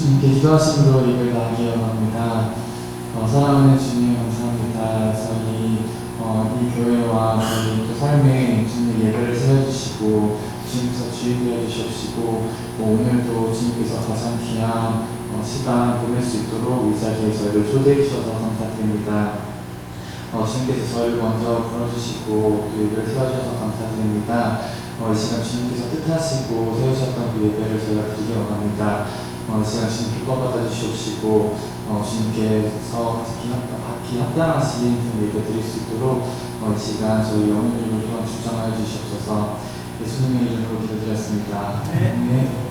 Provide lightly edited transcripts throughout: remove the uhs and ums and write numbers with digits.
주님께 기도하심으로 입을 다 이어갑니다. 사랑하는 주님 감사합니다. 저희 이 교회와 저희 또 삶에 주님의 예배를 세워주시고 주님께서 주인되어 주시옵시고 오늘도 주님께서 가장 귀한 시간 보낼 수 있도록 이 자리에 저희를 초대해 주셔서 감사드립니다. 주님께서 저희를 먼저 불러주시고 또 예배를 세워주셔서 감사드립니다. 이 시간 주님께서 뜻하시고 세우셨던 그 예배를 저희가 드리러 원합니다. 이 시간 주님 기뻐 받아주시옵시고 주님께서 받기 합당하신 예배 드릴 수 있도록 이 시간 저희 영혼님을 또한 주장하여 주시옵소서. 예수님의 이름으로 기도드렸습니다. 네.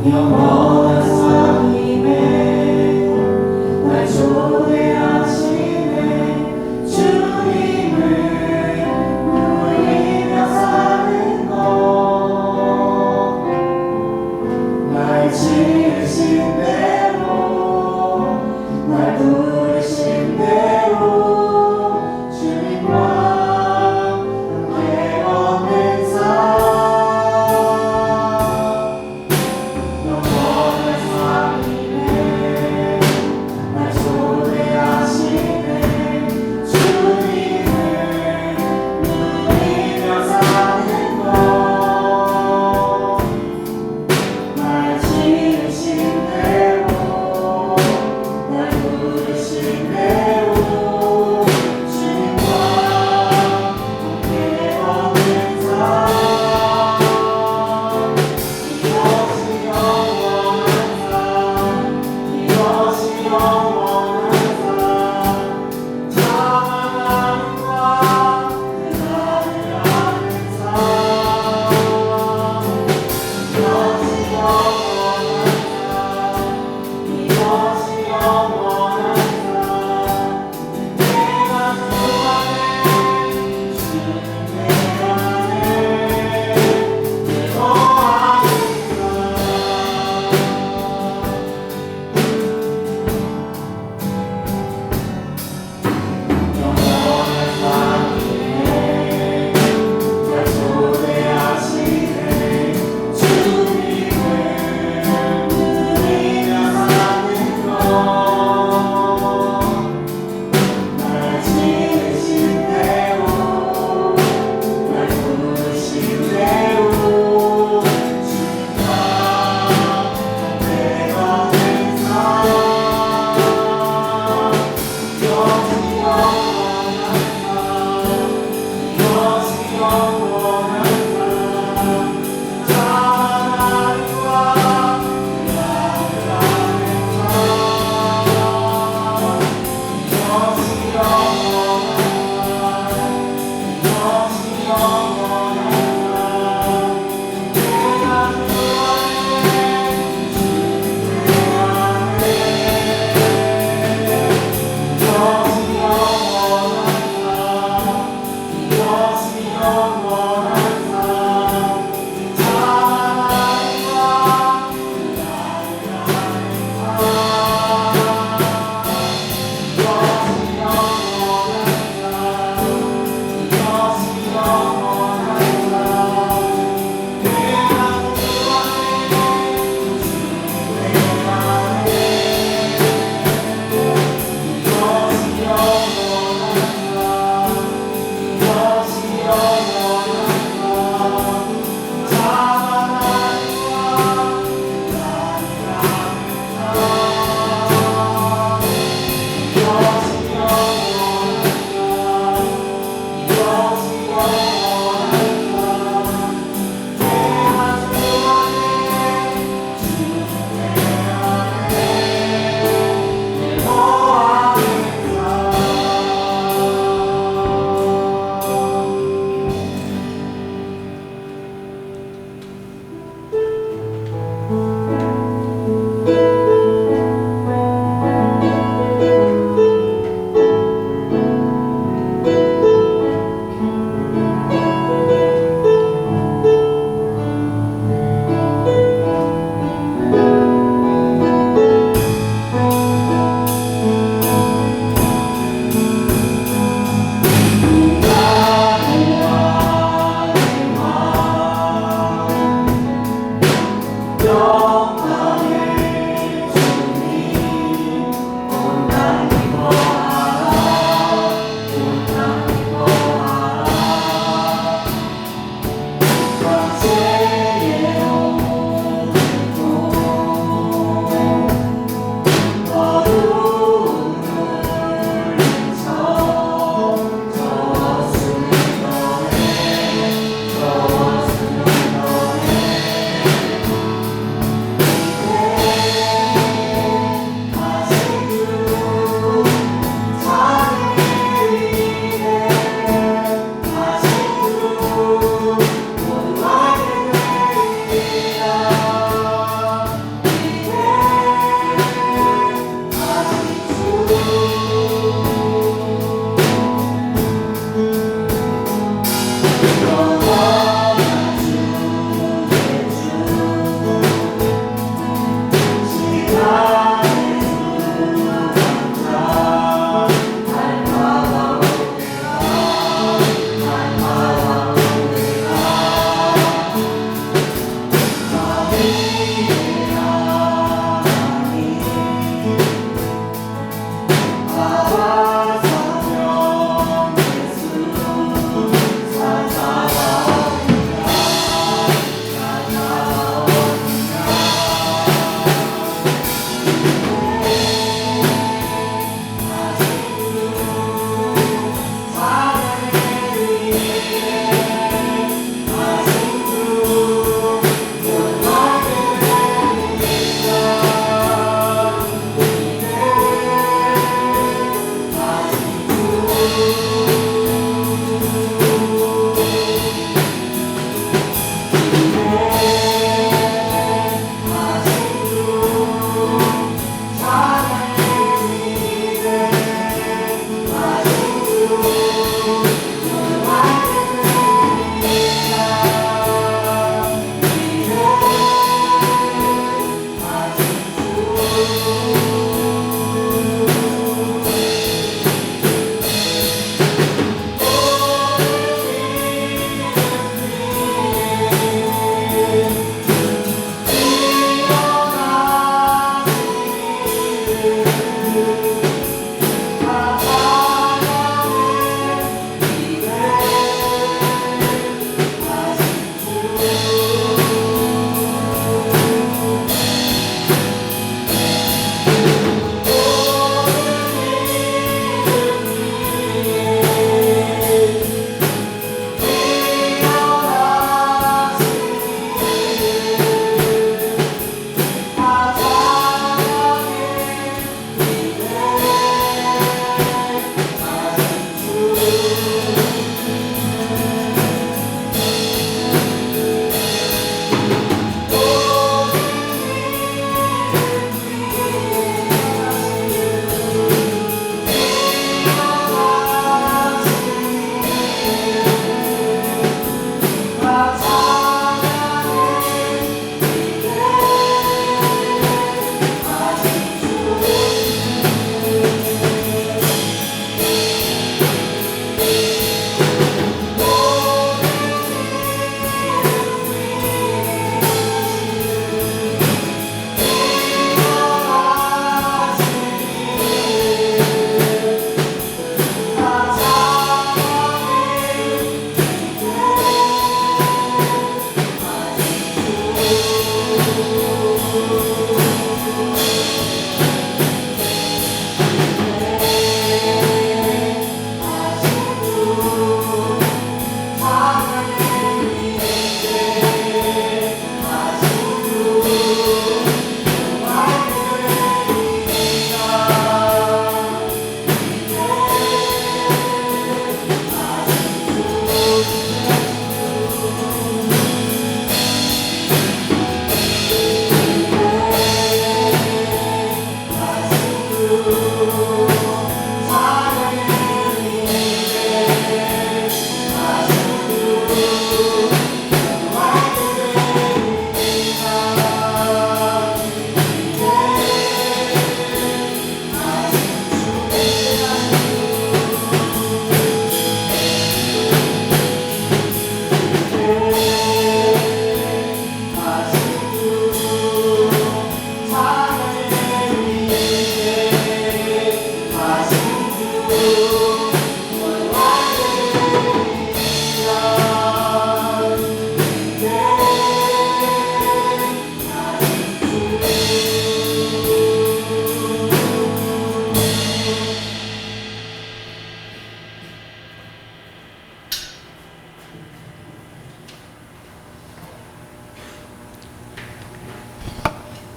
영원한 삶임에 날 초대하시네. 주님을 누리며 사는 것, 날 지으신 대로, 날 부르신 대로 주님과 함께 걷는 삶. 영원한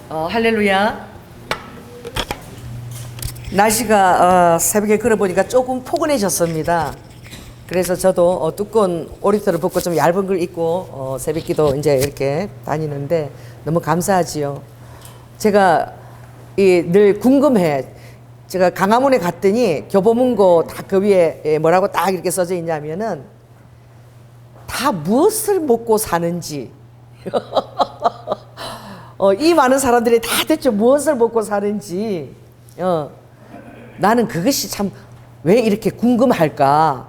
할렐루야. 날씨가 새벽에 걸어보니까 조금 포근해졌습니다. 그래서 저도 두꺼운 오리털을 벗고 좀 얇은 걸 입고 새벽기도 이제 이렇게 다니는데 너무 감사하지요. 제가 늘 궁금해. 제가 강화문에 갔더니 교보문고 다 그 위에 뭐라고 딱 이렇게 써져 있냐면은 다 무엇을 먹고 사는지 이 많은 사람들이 다 대체 무엇을 먹고 사는지 나는 그것이 참 왜 이렇게 궁금할까.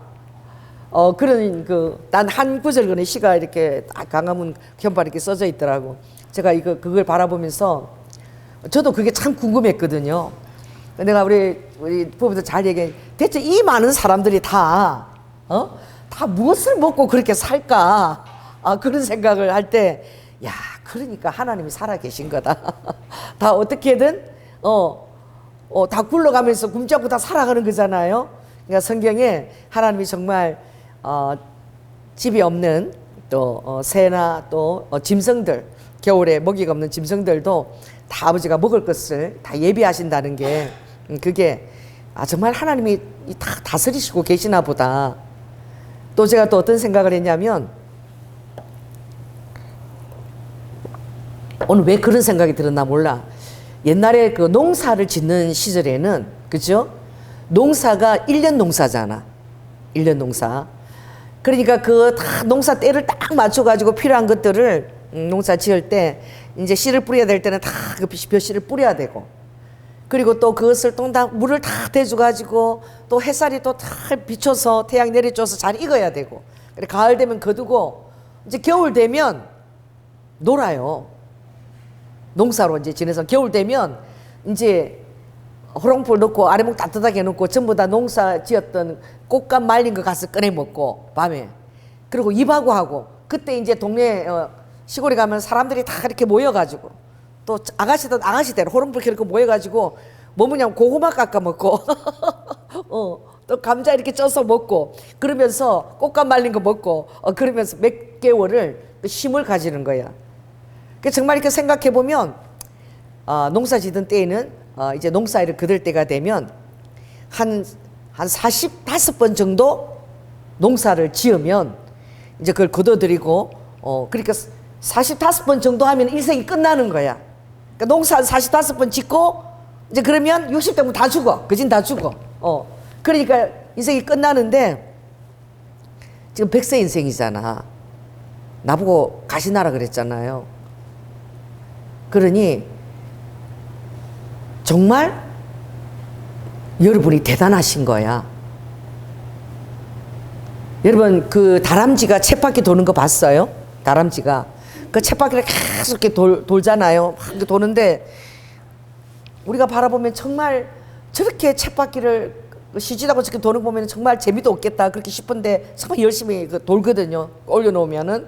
그런 난 한 구절 그런 시가 이렇게 딱 강화문 현판에 이렇게 써져 있더라고. 제가 그걸 바라보면서 저도 그게 참 궁금했거든요. 내가 우리 부부도 잘 얘기해. 대체 이 많은 사람들이 다 무엇을 먹고 그렇게 살까? 그런 생각을 할 때, 야, 그러니까 하나님이 살아 계신 거다. 다 어떻게든, 다 굴러가면서 굶지 다 살아가는 거잖아요. 그러니까 성경에 하나님이 정말, 집이 없는 또, 새나 또, 짐승들, 겨울에 먹이가 없는 짐승들도 다 아버지가 먹을 것을 다 예비하신다는 게, 그게, 정말 하나님이 다 다스리시고 계시나 보다. 또 제가 또 어떤 생각을 했냐면, 오늘 왜 그런 생각이 들었나 몰라. 옛날에 그 농사를 짓는 시절에는, 그죠? 농사가 1년 농사잖아. 1년 농사. 그러니까 다 농사 때를 딱 맞춰가지고 필요한 것들을 농사 지을 때, 이제 씨를 뿌려야 될 때는 다 그 벼씨를 뿌려야 되고, 그리고 또 그것을 또 다 물을 다 대줘가지고 또 햇살이 또 다 비춰서 태양 내리쬐서 잘 익어야 되고, 그래 가을 되면 거두고 이제 겨울 되면 놀아요. 농사로 이제 지내서 겨울 되면 이제 호롱불 넣고 아래목 따뜻하게 해놓고 전부 다 농사 지었던 꽃감 말린 거 가서 꺼내 먹고 밤에, 그리고 입하고 하고, 그때 이제 동네 시골에 가면 사람들이 다 이렇게 모여가지고 또 아가씨들 호롱불 켜놓고 모여가지고 뭐 뭐냐면 고구마 깎아 먹고 또 감자 이렇게 쪄서 먹고, 그러면서 꽃감 말린 거 먹고 그러면서 몇 개월을 힘을 가지는 거야. 정말 이렇게 생각해 보면 농사 짓던 때에는 이제 농사일을 거둘 때가 되면 한 45번 정도 농사를 지으면 이제 그걸 거둬들이고, 그러니까 45번 정도 하면 일생이 끝나는 거야. 그러니까 농사 한 45번 짓고 이제 그러면 60대면 다 죽어. 그진 다 죽어. 그러니까 인생이 끝나는데 지금 100세 인생이잖아. 나보고 가시나라 그랬잖아요. 그러니 정말 여러분이 대단하신 거야. 여러분 그 다람쥐가 쳇바퀴 도는 거 봤어요? 다람쥐가 그 쳇바퀴를 계속 이렇게 돌잖아요. 막 도는데 우리가 바라보면 정말 저렇게 쳇바퀴를 쉬지도 저렇게 도는 거 보면 정말 재미도 없겠다 그렇게 싶은데 정말 열심히 돌거든요. 올려놓으면은.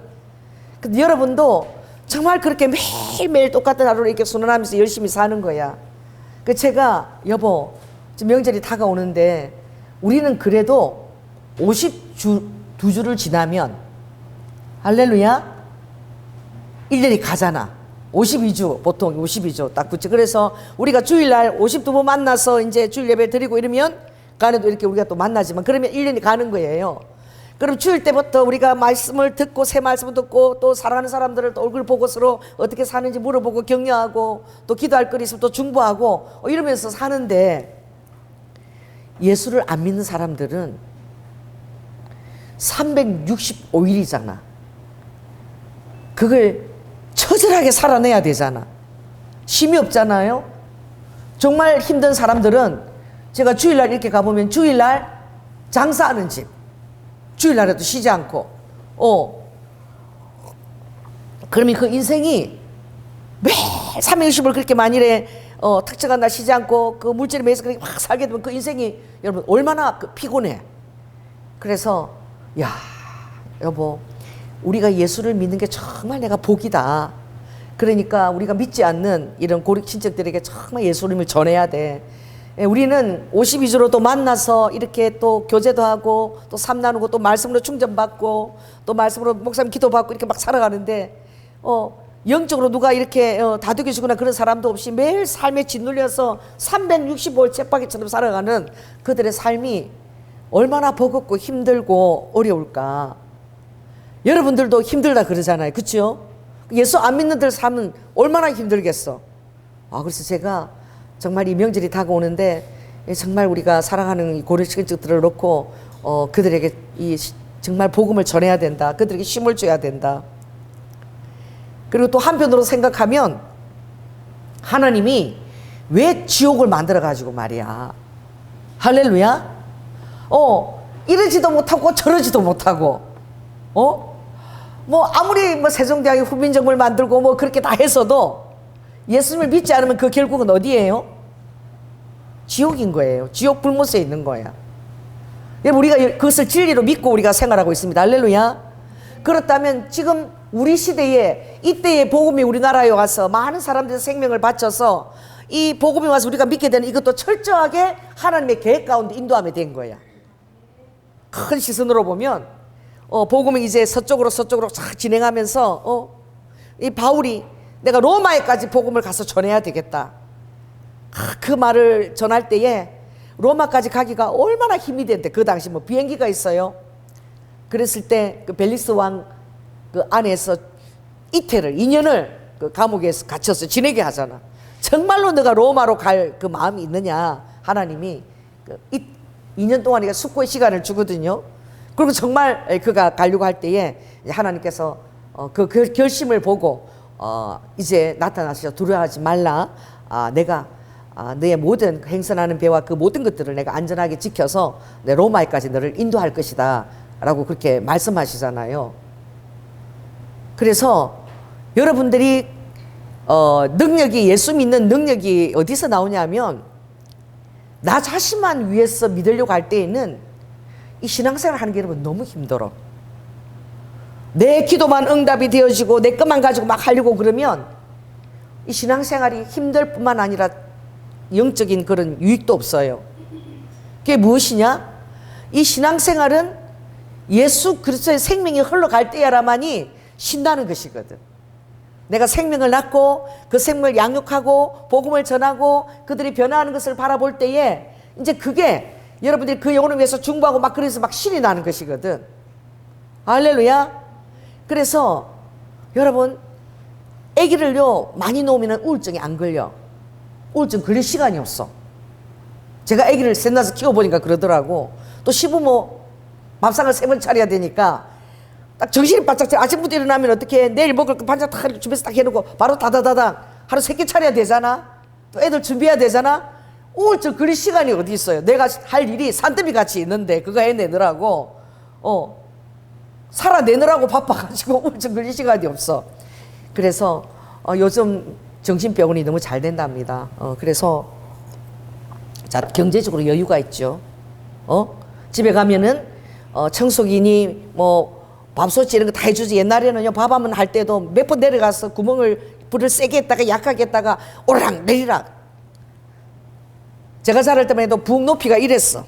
근데 여러분도 정말 그렇게 매일매일 똑같은 하루를 이렇게 순환하면서 열심히 사는 거야. 그 제가 여보 지금 명절이 다가오는데 우리는 그래도 52주를 지나면 할렐루야 1년이 가잖아. 52주 보통 52주 딱 붙지. 그래서 우리가 주일날 52번 만나서 이제 주일 예배 드리고 이러면 간에도 이렇게 우리가 또 만나지만 그러면 1년이 가는 거예요. 그럼 주일 때부터 우리가 말씀을 듣고 새 말씀을 듣고 또 사랑하는 사람들을 또 얼굴 보고 서로 어떻게 사는지 물어보고 격려하고 또 기도할 거리 있으면 또 중보하고 이러면서 사는데, 예수를 안 믿는 사람들은 365일이잖아. 그걸 처절하게 살아내야 되잖아. 쉼이 없잖아요. 정말 힘든 사람들은 제가 주일날 이렇게 가보면 주일날 장사하는 집, 주일날에도 쉬지 않고 그러면 그 인생이 매일 360을 그렇게 만일에 특정한 날 쉬지 않고 그 물질에 매여서 그렇게 막 살게 되면 그 인생이 여러분 얼마나 피곤해. 그래서 야 여보 우리가 예수를 믿는 게 정말 내가 복이다. 그러니까 우리가 믿지 않는 이런 고립 친척들에게 정말 예수님을 전해야 돼. 우리는 52주로 또 만나서 이렇게 또 교제도 하고 또 삶 나누고 또 말씀으로 충전받고 또 말씀으로 목사님 기도받고 이렇게 막 살아가는데 영적으로 누가 이렇게 다독여주거나 그런 사람도 없이 매일 삶에 짓눌려서 365일 쳇바퀴처럼 살아가는 그들의 삶이 얼마나 버겁고 힘들고 어려울까. 여러분들도 힘들다 그러잖아요. 그렇죠? 예수 안 믿는들 삶은 얼마나 힘들겠어. 그래서 제가 정말 이 명절이 다가오는데 정말 우리가 사랑하는 이 고려신적들을 놓고 그들에게 정말 복음을 전해야 된다. 그들에게 힘을 줘야 된다. 그리고 또 한편으로 생각하면 하나님이 왜 지옥을 만들어 가지고 말이야. 할렐루야. 이러지도 못하고 저러지도 못하고 뭐 아무리 뭐 세종대왕이 후민정부를 만들고 뭐 그렇게 다 했어도 예수님을 믿지 않으면 그 결국은 어디예요? 지옥인 거예요. 지옥 불못에 있는 거야. 우리가 그것을 진리로 믿고 우리가 생활하고 있습니다. 할렐루야. 그렇다면 지금 우리 시대에 이때의 복음이 우리나라에 와서 많은 사람들의 생명을 바쳐서 이 복음이 와서 우리가 믿게 되는 이것도 철저하게 하나님의 계획 가운데 인도함이 된 거야. 큰 시선으로 보면 복음이 이제 서쪽으로 쫙 진행하면서 이 바울이 내가 로마에까지 복음을 가서 전해야 되겠다. 그 말을 전할 때에 로마까지 가기가 얼마나 힘이 된대. 그 당시 뭐 비행기가 있어요. 그랬을 때 그 벨리스 왕 그 안에서 이태를 2년을 그 감옥에서 갇혔어. 지내게 하잖아. 정말로 너가 로마로 갈 그 마음이 있느냐. 하나님이 2년 동안이가 숙고의 시간을 주거든요. 그리고 정말 그가 가려고 할 때에 하나님께서 그 결심을 보고 이제 나타나셔서 두려워하지 말라. 내가 너의 모든 행선하는 배와 그 모든 것들을 내가 안전하게 지켜서 내 로마에까지 너를 인도할 것이다 라고 그렇게 말씀하시잖아요. 그래서 여러분들이 능력이, 예수 믿는 능력이 어디서 나오냐면 나 자신만 위해서 믿으려고 할 때에는 이 신앙생활 하는 게 여러분 너무 힘들어. 내 기도만 응답이 되어지고 내 것만 가지고 막 하려고 그러면 이 신앙생활이 힘들 뿐만 아니라 영적인 그런 유익도 없어요. 그게 무엇이냐? 이 신앙생활은 예수 그리스도의 생명이 흘러갈 때야라만이 신나는 것이거든. 내가 생명을 낳고 그 생명을 양육하고 복음을 전하고 그들이 변화하는 것을 바라볼 때에 이제 그게 여러분들이 그 영혼을 위해서 중보하고 막 그래서 막 신이 나는 것이거든. 할렐루야. 그래서 여러분 아기를요 많이 놓으면 우울증이 안 걸려. 우울증 걸릴 시간이 없어. 제가 아기를 셋 낳아서 키워보니까 그러더라고. 또 시부모 밥상을 3번 차려야 되니까 딱 정신이 바짝 차려. 아침부터 일어나면 어떻게 내일 먹을 거 반찬 딱 주변에서 딱 해놓고 바로 다다다다 하루 3끼 차려야 되잖아. 또 애들 준비해야 되잖아. 우울증 걸릴 시간이 어디 있어요. 내가 할 일이 산더미 같이 있는데 그거 해내느라고 살아내느라고 바빠가지고 우울증 걸릴 시간이 없어. 그래서 요즘 정신병원이 너무 잘 된답니다. 그래서 자 경제적으로 여유가 있죠. 집에 가면은 청소기니 뭐 밥솥 이런 거 다 해주지. 옛날에는요 밥하면 할 때도 몇 번 내려가서 불을 세게 했다가 약하게 했다가 오르락 내리락. 제가 자랄 때만 해도 부엌 높이가 이랬어.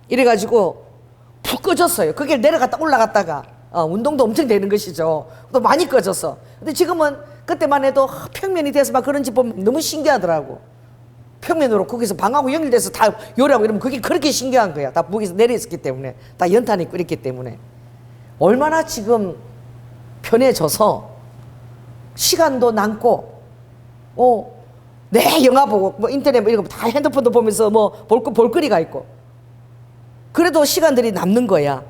이래가지고 푹 꺼졌어요. 그게 내려갔다 올라갔다가 운동도 엄청 되는 것이죠. 또 많이 꺼졌어. 근데 지금은 그때만 해도 평면이 돼서 막 그런 집 보면 너무 신기하더라고. 평면으로 거기서 방하고 연결돼서 다 요리하고 이러면 그게 그렇게 신기한 거야. 다 부엌에서 내려있었기 때문에. 다 연탄이 끓였기 때문에. 얼마나 지금 편해져서 시간도 남고 내 영화 보고 뭐 인터넷 뭐 이런 거 다 핸드폰도 보면서 뭐 볼거리가 있고 그래도 시간들이 남는 거야.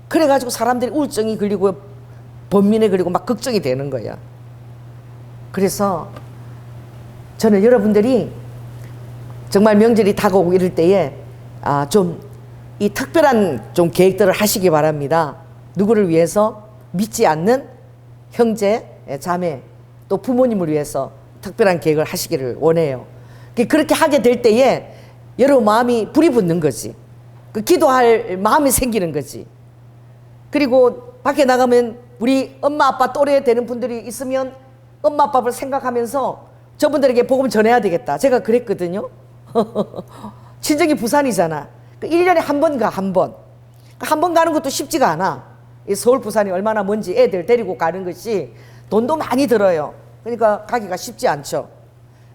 그래가지고 사람들이 우울증이 걸리고 번민에 걸리고 막 걱정이 되는 거야. 그래서 저는 여러분들이 정말 명절이 다가오고 이럴 때에 좀 이 특별한 좀 계획들을 하시기 바랍니다. 누구를 위해서? 믿지 않는 형제, 자매, 또 부모님을 위해서 특별한 계획을 하시기를 원해요. 그렇게 하게 될 때에 여러분 마음이 불이 붙는 거지. 기도할 마음이 생기는 거지. 그리고 밖에 나가면 우리 엄마 아빠 또래 되는 분들이 있으면 엄마 아빠를 생각하면서 저분들에게 복음 전해야 되겠다. 제가 그랬거든요. 친정이 부산이잖아. 1년에 한 번 가, 한 번. 한 번 가는 것도 쉽지가 않아. 이 서울 부산이 얼마나 먼지 애들 데리고 가는 것이 돈도 많이 들어요. 그러니까 가기가 쉽지 않죠.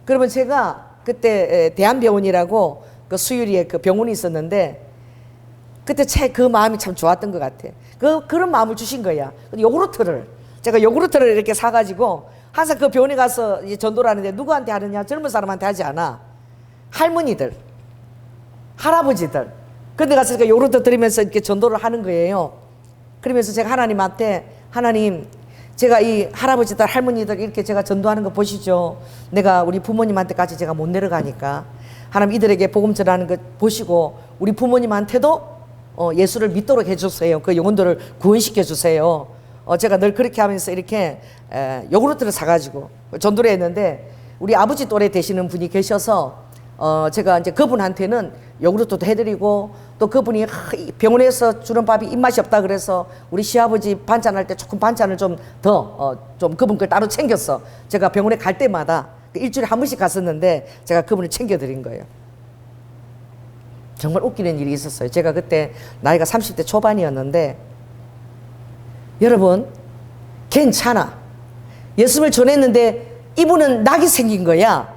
그러면 제가 그때 대한병원이라고 그 수유리에 그 병원이 있었는데 그때 그 마음이 참 좋았던 것 같아. 그런 마음을 주신 거야. 제가 요구르트를 이렇게 사가지고 항상 그 병원에 가서 이제 전도를 하는데 누구한테 하느냐? 젊은 사람한테 하지 않아. 할머니들, 할아버지들. 근데 가서 요구르트 드리면서 이렇게 전도를 하는 거예요. 그러면서 제가 하나님한테, 하나님, 제가 이 할아버지들, 할머니들 이렇게 제가 전도하는 거 보시죠. 내가 우리 부모님한테까지 제가 못 내려가니까 하나님 이들에게 복음 전하는 거 보시고 우리 부모님한테도 예수를 믿도록 해주세요. 그 영혼들을 구원시켜 주세요. 제가 늘 그렇게 하면서 이렇게 요구르트를 사가지고 전도를 했는데 우리 아버지 또래 되시는 분이 계셔서 제가 이제 그분한테는 요구르트도 해드리고 또 그분이 병원에서 주는 밥이 입맛이 없다 그래서 우리 시아버지 반찬할 때 조금 반찬을 좀 그분 걸 따로 챙겼어. 제가 병원에 갈 때마다 일주일에 한 번씩 갔었는데 제가 그분을 챙겨드린 거예요. 정말 웃기는 일이 있었어요. 제가 그때 나이가 30대 초반이었는데 여러분 괜찮아. 예수를 전했는데 이분은 낙이 생긴 거야.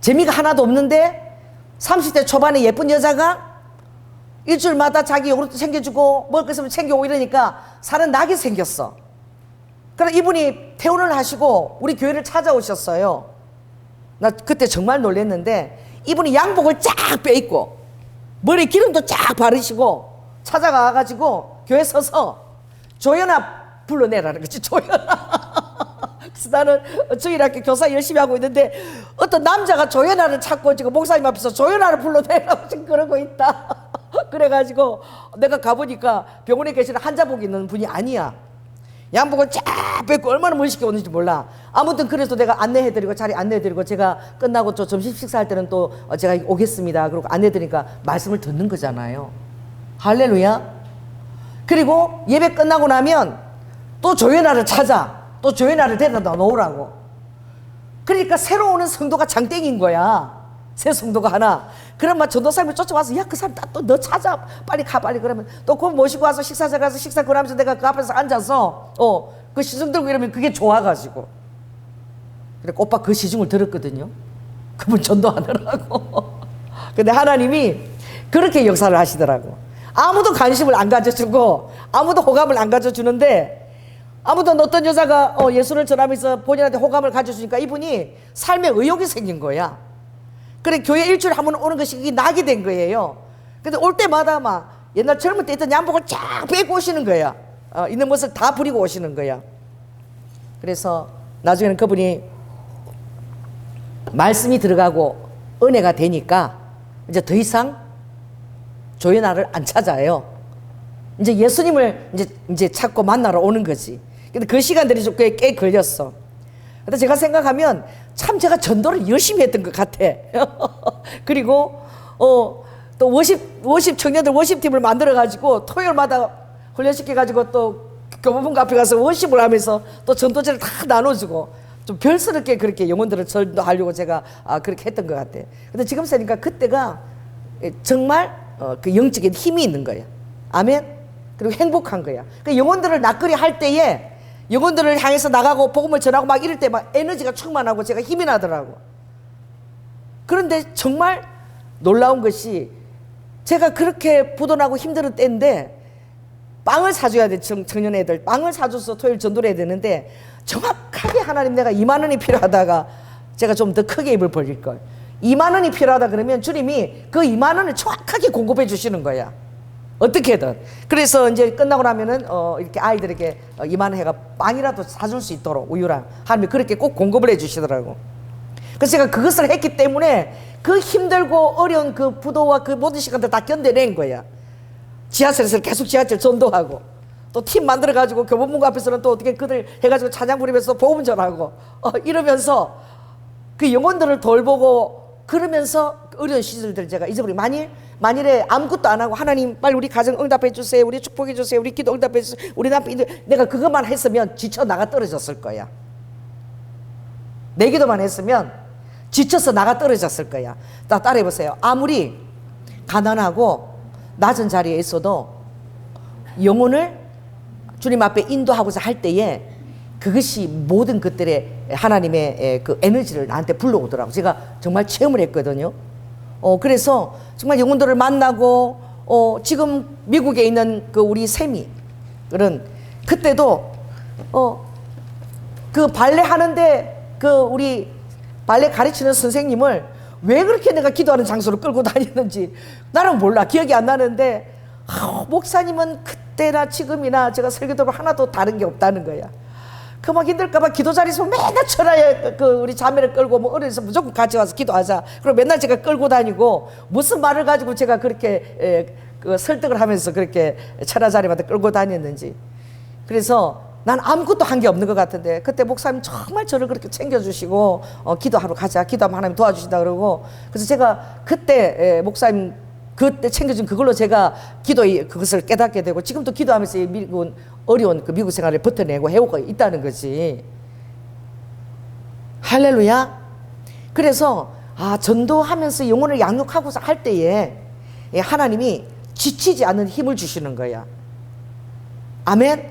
재미가 하나도 없는데 30대 초반에 예쁜 여자가 일주일마다 자기 요구르트 챙겨주고 먹을 거 있으면 챙겨오고 이러니까 살은 낙이 생겼어. 그럼 이분이 퇴원을 하시고 우리 교회를 찾아오셨어요. 나 그때 정말 놀랐는데 이분이 양복을 쫙 빼입고 머리에 기름도 쫙 바르시고 찾아가가지고 교회 서서 조연아 불러내라는 거지. 조연아. 그래서 나는 주일학교 교사 열심히 하고 있는데 어떤 남자가 조연아를 찾고 지금 목사님 앞에서 조연아를 불러내라고 지금 그러고 있다. 그래가지고 내가 가보니까 병원에 계시는 환자복 있는 분이 아니야. 양복을 쫙 뺏고 얼마나 멋있게 오는지 몰라. 아무튼 그래서 내가 안내해드리고 자리 안내해드리고 제가 끝나고 또 점심 식사할 때는 또 제가 오겠습니다. 그리고 안내해드리니까 말씀을 듣는 거잖아요. 할렐루야. 그리고 예배 끝나고 나면 또 조연아를 찾아. 또 조연아를 데려다 놓으라고. 그러니까 새로 오는 성도가 장땡인 거야. 새 성도가 하나. 그럼 막 전도사님이 쫓아와서 야 그 사람 또 너 찾아 빨리 가 빨리. 그러면 또 그거 모시고 와서 식사자 가서 식사 그러면서 내가 그 앞에서 앉아서 그 시중 들고 이러면 그게 좋아가지고 그래 오빠 그 시중을 들었거든요. 그분 전도하느라고. 근데 하나님이 그렇게 역사를 하시더라고. 아무도 관심을 안 가져주고 아무도 호감을 안 가져주는데 아무도 어떤 여자가 예수를 전하면서 본인한테 호감을 가져주니까 이분이 삶에 의욕이 생긴 거야. 그래 교회 일주일에 한 번 오는 것이 이게 낙이 된 거예요. 근데 올 때마다 막 옛날 젊을 때 있던 양복을 쫙 빼고 오시는 거야. 있는 것을 다 버리고 오시는 거야. 그래서 나중에는 그분이 말씀이 들어가고 은혜가 되니까 이제 더 이상 조연아를 안 찾아요. 이제 예수님을 이제 찾고 만나러 오는 거지. 근데 그 시간들이 좀 꽤 걸렸어. 근데 제가 생각하면 참 제가 전도를 열심히 했던 것 같아. 그리고 또 워십 청년들 워십팀을 만들어가지고 토요일마다 훈련시켜가지고 또 교보문 앞에 가서 워십을 하면서 또 전도제를 다 나눠주고 좀 별스럽게 그렇게 영혼들을 전도하려고 제가 그렇게 했던 것 같아. 근데 지금 생각하니까 그때가 정말 그 영적인 힘이 있는 거야. 아멘. 그리고 행복한 거야. 그 영혼들을 낯거리 할 때에 영혼들을 향해서 나가고 복음을 전하고 막 이럴 때 막 에너지가 충만하고 제가 힘이 나더라고. 그런데 정말 놀라운 것이 제가 그렇게 부도나고 힘든 때인데 빵을 사줘야 돼. 청년 애들 빵을 사줘서 토요일 전도를 해야 되는데 정확하게 하나님 내가 2만 원이 필요하다가 제가 좀 더 크게 입을 벌릴 걸. 2만 원이 필요하다 그러면 주님이 그 2만 원을 정확하게 공급해 주시는 거야. 어떻게든. 그래서 이제 끝나고 나면은 이렇게 아이들에게 2만 원 해가 빵이라도 사줄 수 있도록 우유랑 하나님이 그렇게 꼭 공급을 해 주시더라고. 그래서 제가 그것을 했기 때문에 그 힘들고 어려운 그 부도와 그 모든 시간들 다 견뎌낸 거야. 지하철에서 계속 지하철 전도하고 또 팀 만들어가지고 교보문고 앞에서는 또 어떻게 그들 해가지고 찬양 부리면서 복음 전하고 이러면서 그 영혼들을 돌보고 그러면서 어려운 시절들 제가 잊어버리고 만일에 아무것도 안 하고 하나님 빨리 우리 가정 응답해 주세요. 우리 축복해 주세요. 우리 기도 응답해 주세요. 우리 남편 내가 그것만 했으면 지쳐 나가 떨어졌을 거야. 내 기도만 했으면 지쳐서 나가 떨어졌을 거야. 따라해 보세요. 아무리 가난하고 낮은 자리에 있어도 영혼을 주님 앞에 인도하고자 할 때에 그것이 모든 것들의 하나님의 그 에너지를 나한테 불러오더라고. 제가 정말 체험을 했거든요. 그래서 정말 영혼들을 만나고, 지금 미국에 있는 그 우리 샘이, 그런, 그때도, 그 발레 하는데, 그 우리 발레 가르치는 선생님을 왜 그렇게 내가 기도하는 장소로 끌고 다니는지 나는 몰라. 기억이 안 나는데, 목사님은 그때나 지금이나 제가 설교도로 하나도 다른 게 없다는 거야. 그 막 힘들까봐 기도 자리에서 맨날 철야에 그 우리 자매를 끌고 뭐 어른에서 무조건 같이 와서 기도하자. 그리고 맨날 제가 끌고 다니고 무슨 말을 가지고 제가 그렇게 그 설득을 하면서 그렇게 철야 자리마다 끌고 다녔는지. 그래서 난 아무것도 한 게 없는 것 같은데 그때 목사님 정말 저를 그렇게 챙겨주시고 기도하러 가자. 기도하면 하나님 도와주신다 그러고. 그래서 제가 그때 목사님 그때 챙겨준 그걸로 제가 기도의 그것을 깨닫게 되고 지금도 기도하면서 미국 어려운 그 미국 생활을 버텨내고 해오고 있다는 거지. 할렐루야. 그래서 전도하면서 영혼을 양육하고자 할 때에 하나님이 지치지 않는 힘을 주시는 거야. 아멘.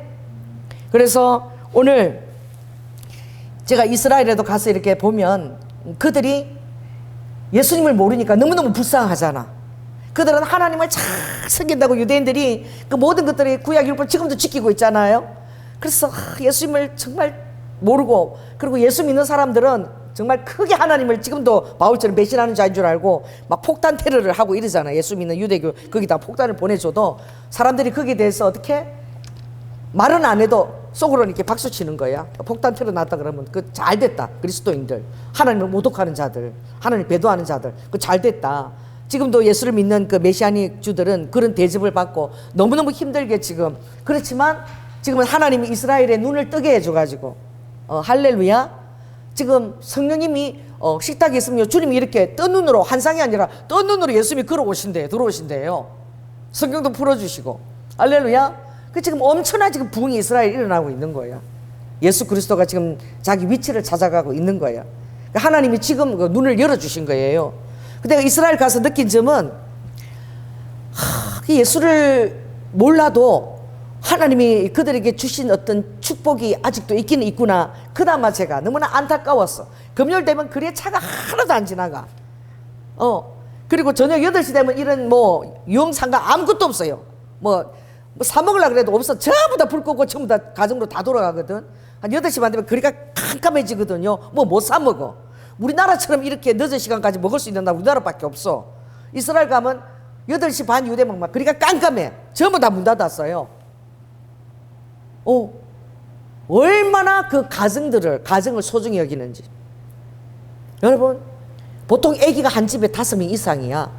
그래서 오늘 제가 이스라엘에도 가서 이렇게 보면 그들이 예수님을 모르니까 너무너무 불쌍하잖아. 그들은 하나님을 잘 섬긴다고 유대인들이 그 모든 것들이 구약 율법을 지금도 지키고 있잖아요. 그래서 예수님을 정말 모르고, 그리고 예수 믿는 사람들은 정말 크게 하나님을 지금도 바울처럼 배신하는 자인 줄 알고 막 폭탄 테러를 하고 이러잖아요. 예수 믿는 유대교 거기다 폭탄을 보내줘도 사람들이 거기에 대해서 어떻게 말은 안 해도 속으로 이렇게 박수 치는 거야. 폭탄 테러 났다 그러면 그 잘 됐다. 그리스도인들, 하나님을 모독하는 자들, 하나님 배도하는 자들, 그 잘 됐다. 지금도 예수를 믿는 그 메시아닉 주들은 그런 대접을 받고 너무너무 힘들게 지금. 그렇지만 지금은 하나님이 이스라엘의 눈을 뜨게 해줘가지고 할렐루야. 지금 성령님이 식탁에 있으면 주님이 이렇게 뜬 눈으로, 환상이 아니라 뜬 눈으로 예수님이 들어오신대요. 성경도 풀어주시고. 할렐루야. 그 지금 엄청난 지금 부흥이 이스라엘에 일어나고 있는 거예요. 예수 그리스도가 지금 자기 위치를 찾아가고 있는 거예요. 하나님이 지금 그 눈을 열어주신 거예요. 근데 이스라엘 가서 느낀 점은 예수를 몰라도 하나님이 그들에게 주신 어떤 축복이 아직도 있기는 있구나. 그나마 제가 너무나 안타까웠어. 금요일 되면 그래 차가 하나도 안 지나가. 그리고 저녁 8시 되면 이런 뭐 유흥상가 아무것도 없어요. 뭐 사 먹으려고 그래도 없어. 전부 다 불 끄고 전부 다 가정으로 다 돌아가거든. 한 8시만 되면 거리가 깜깜해지거든요. 뭐 못 사 먹어. 우리나라처럼 이렇게 늦은 시간까지 먹을 수 있는 나라 우리나라밖에 없어. 이스라엘 가면 8시 반 이후 되면 막 그러니까 깜깜해. 전부 다 문 닫았어요. 얼마나 그 가정을 소중히 여기는지. 여러분, 보통 아기가 한 집에 5명 이상이야.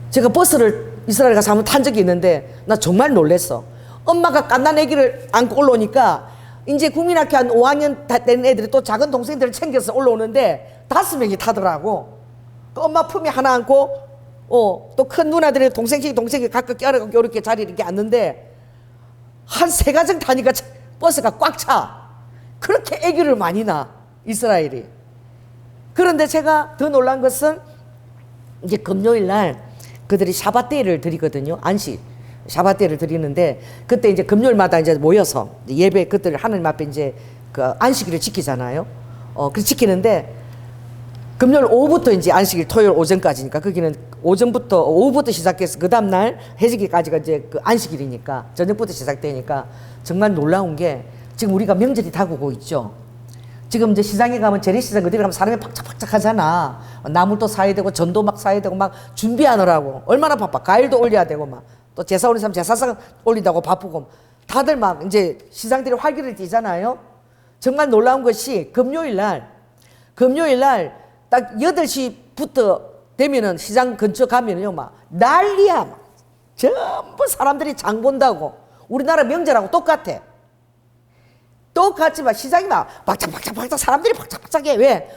제가 버스를 이스라엘 가서 한번 탄 적이 있는데 나 정말 놀랬어. 엄마가 갓난 아기를 안고 올라오니까 이제 국민학교 한 5학년 된 애들이 또 작은 동생들을 챙겨서 올라오는데 5명이 타더라고. 그 엄마 품에 하나 안고 또 큰 누나들이 동생이 각각 껴안고 이렇게 자리에 이렇게 앉는데 한 3가정 타니까 버스가 꽉 차. 그렇게 아기를 많이 낳아 이스라엘이. 그런데 제가 더 놀란 것은 이제 금요일 날 그들이 샤밧데이를 드리거든요. 안식 샤밧데이를 드리는데 그때 이제 금요일마다 이제 모여서 예배 그들 하나님 앞에 이제 그 안식일을 지키잖아요. 그 지키는데 금요일 오후부터 이제 안식일 토요일 오전까지니까 거기는 오전부터 오후부터 시작해서 그 다음 날 해지기까지가 이제 그 안식일이니까 저녁부터 시작되니까 정말 놀라운 게 지금 우리가 명절이 다가오고 있죠. 지금 이제 시장에 가면 재래시장 어디 가면 사람이 팍짝팍짝 하잖아. 나물도 사야 되고 전도 막 사야 되고 막 준비하느라고 얼마나 바빠. 과일도 올려야 되고 막 또 제사 올리는 사람 제사상 올린다고 바쁘고 다들 막 이제 시장들이 활기를 띠잖아요. 정말 놀라운 것이 금요일 날 딱 8시부터 되면은 시장 근처 가면은요 막 난리야. 막 전부 사람들이 장 본다고. 우리나라 명절하고 똑같아. 똑같지만 시장이 막 박짝박짝 사람들이 박짝박짝해. 왜?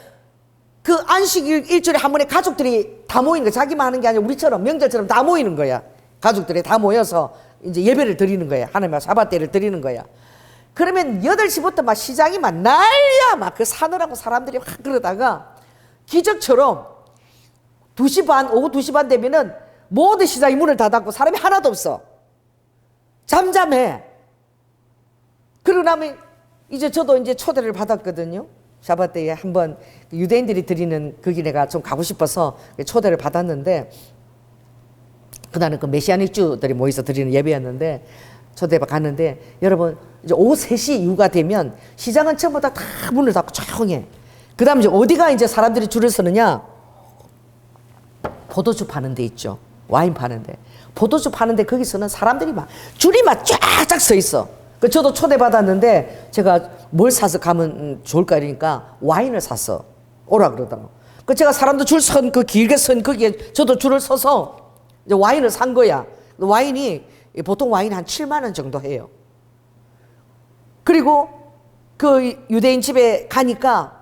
그 안식일 일주일에 한 번에 가족들이 다 모이는 거야. 자기만 하는 게 아니라 우리처럼 명절처럼 다 모이는 거야. 가족들이 다 모여서 이제 예배를 드리는 거야. 하나님의 샤밧데이를 드리는 거야. 그러면 8시부터 막 시장이 막 난리야. 막 그 사느라고 사람들이 확 그러다가 기적처럼 2시 반, 오후 2시 반 되면은 모든 시장이 문을 닫았고 사람이 하나도 없어. 잠잠해. 그러고 나면 이제 저도 이제 초대를 받았거든요. 샤bat 때에 한번 유대인들이 드리는 거기 내가 좀 가고 싶어서 초대를 받았는데, 그날은 그 메시아닉 주들이 모여서 드리는 예배였는데 초대 갔는데, 여러분 이제 오후 3시 이후가 되면 시장은 전부 다 문을 닫고 조용해. 그 다음에 이제 어디가 이제 사람들이 줄을 서느냐, 포도주 파는 데 있죠. 와인 파는 데. 포도주 파는데 거기서는 사람들이 막 줄이 막 쫙쫙 서 있어. 그 저도 초대받았는데 제가 뭘 사서 가면 좋을까 이러니까 와인을 샀어. 오라 그러더라고. 그 제가 사람들 줄 선 그 길게 선 거기에 저도 줄을 서서 이제 와인을 산 거야. 와인이 보통 와인 한 7만 원 정도 해요. 그리고 그 유대인 집에 가니까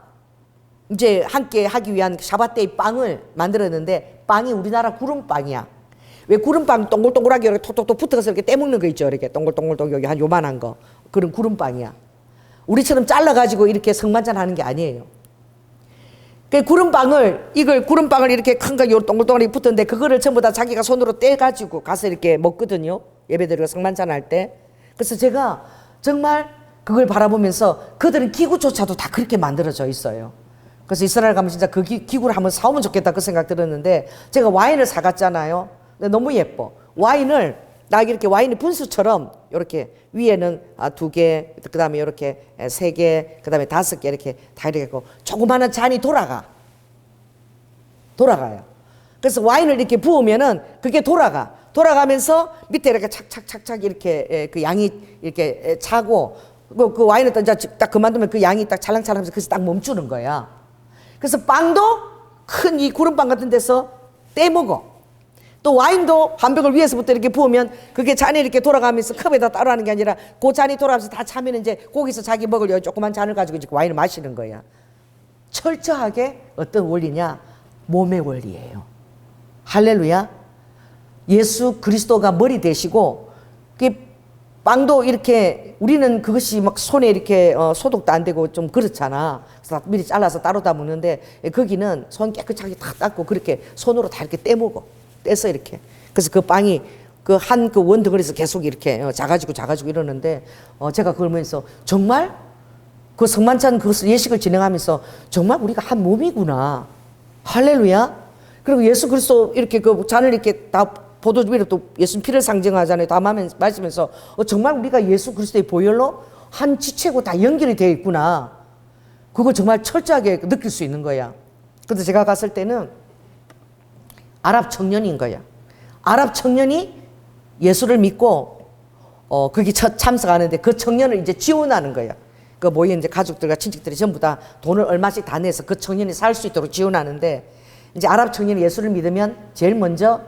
이제 함께 하기 위한 샤bat 때의 빵을 만들었는데, 빵이 우리나라 구름빵이야. 왜 구름빵 동글동글하게 이렇게 톡톡톡 붙어서 이렇게 떼먹는 거 있죠. 이렇게 동글동글 여기 한 요만한 거. 그런 구름빵이야. 우리처럼 잘라가지고 이렇게 성만찬 하는 게 아니에요. 그 구름빵을, 이걸 구름빵을 이렇게 큰 거 요 동글동글하게 붙었는데, 그거를 전부 다 자기가 손으로 떼가지고 가서 이렇게 먹거든요. 예배드리고 성만찬 할 때. 그래서 제가 정말 그걸 바라보면서 그들은 기구조차도 다 그렇게 만들어져 있어요. 그래서 이스라엘 가면 진짜 그 기구를 한번 사오면 좋겠다 그 생각 들었는데, 제가 와인을 사갔잖아요. 근데 너무 예뻐. 와인을 나 이렇게 와인이 분수처럼 이렇게 위에는 2개, 그 다음에 이렇게 3개, 그 다음에 5개 이렇게 다 이렇게 있고, 조그마한 잔이 돌아가요. 그래서 와인을 이렇게 부으면은 그게 돌아가면서 밑에 이렇게 착착착착 이렇게 그 양이 이렇게 차고, 그 와인을 딱 그만두면 그 양이 딱 찰랑찰랑하면서 그래서 딱 멈추는 거야. 그래서 빵도 큰 이 구름빵 같은 데서 떼먹어. 또 와인도 한 벽을 위에서부터 이렇게 부으면 그게 잔이 이렇게 돌아가면서 컵에다 따로 하는 게 아니라 그 잔이 돌아가면서 다 차면 이제 거기서 자기 먹을 요 조그만 잔을 가지고 이제 와인을 마시는 거야. 철저하게 어떤 원리냐? 몸의 원리예요. 할렐루야. 예수 그리스도가 머리 되시고, 빵도 이렇게 우리는 그것이 막 손에 이렇게 소독도 안 되고 좀 그렇잖아. 그래서 미리 잘라서 따로 담그는데, 거기는 손 깨끗하게 다 닦고 그렇게 손으로 다 이렇게 떼서 이렇게. 그래서 그 빵이 그 원덩어리에서 계속 이렇게 작아지고 이러는데, 제가 그걸 보면서 정말 그 성만찬 그것을 예식을 진행하면서 정말 우리가 한 몸이구나. 할렐루야. 그리고 예수 그리스도 이렇게 그 잔을 이렇게 다 포도주 위로 또 예수 피를 상징하잖아요. 다 마시면서 정말 우리가 예수 그리스도의 보혈로 한 지체고 다 연결이 되어 있구나. 그걸 정말 철저하게 느낄 수 있는 거야. 그래서 제가 갔을 때는 아랍 청년인 거야. 아랍 청년이 예수를 믿고 거기 첫 참석하는데, 그 청년을 이제 지원하는 거야. 그 모인 이제 가족들과 친척들이 전부 다 돈을 얼마씩 다 내서 그 청년이 살 수 있도록 지원하는데, 이제 아랍 청년이 예수를 믿으면 제일 먼저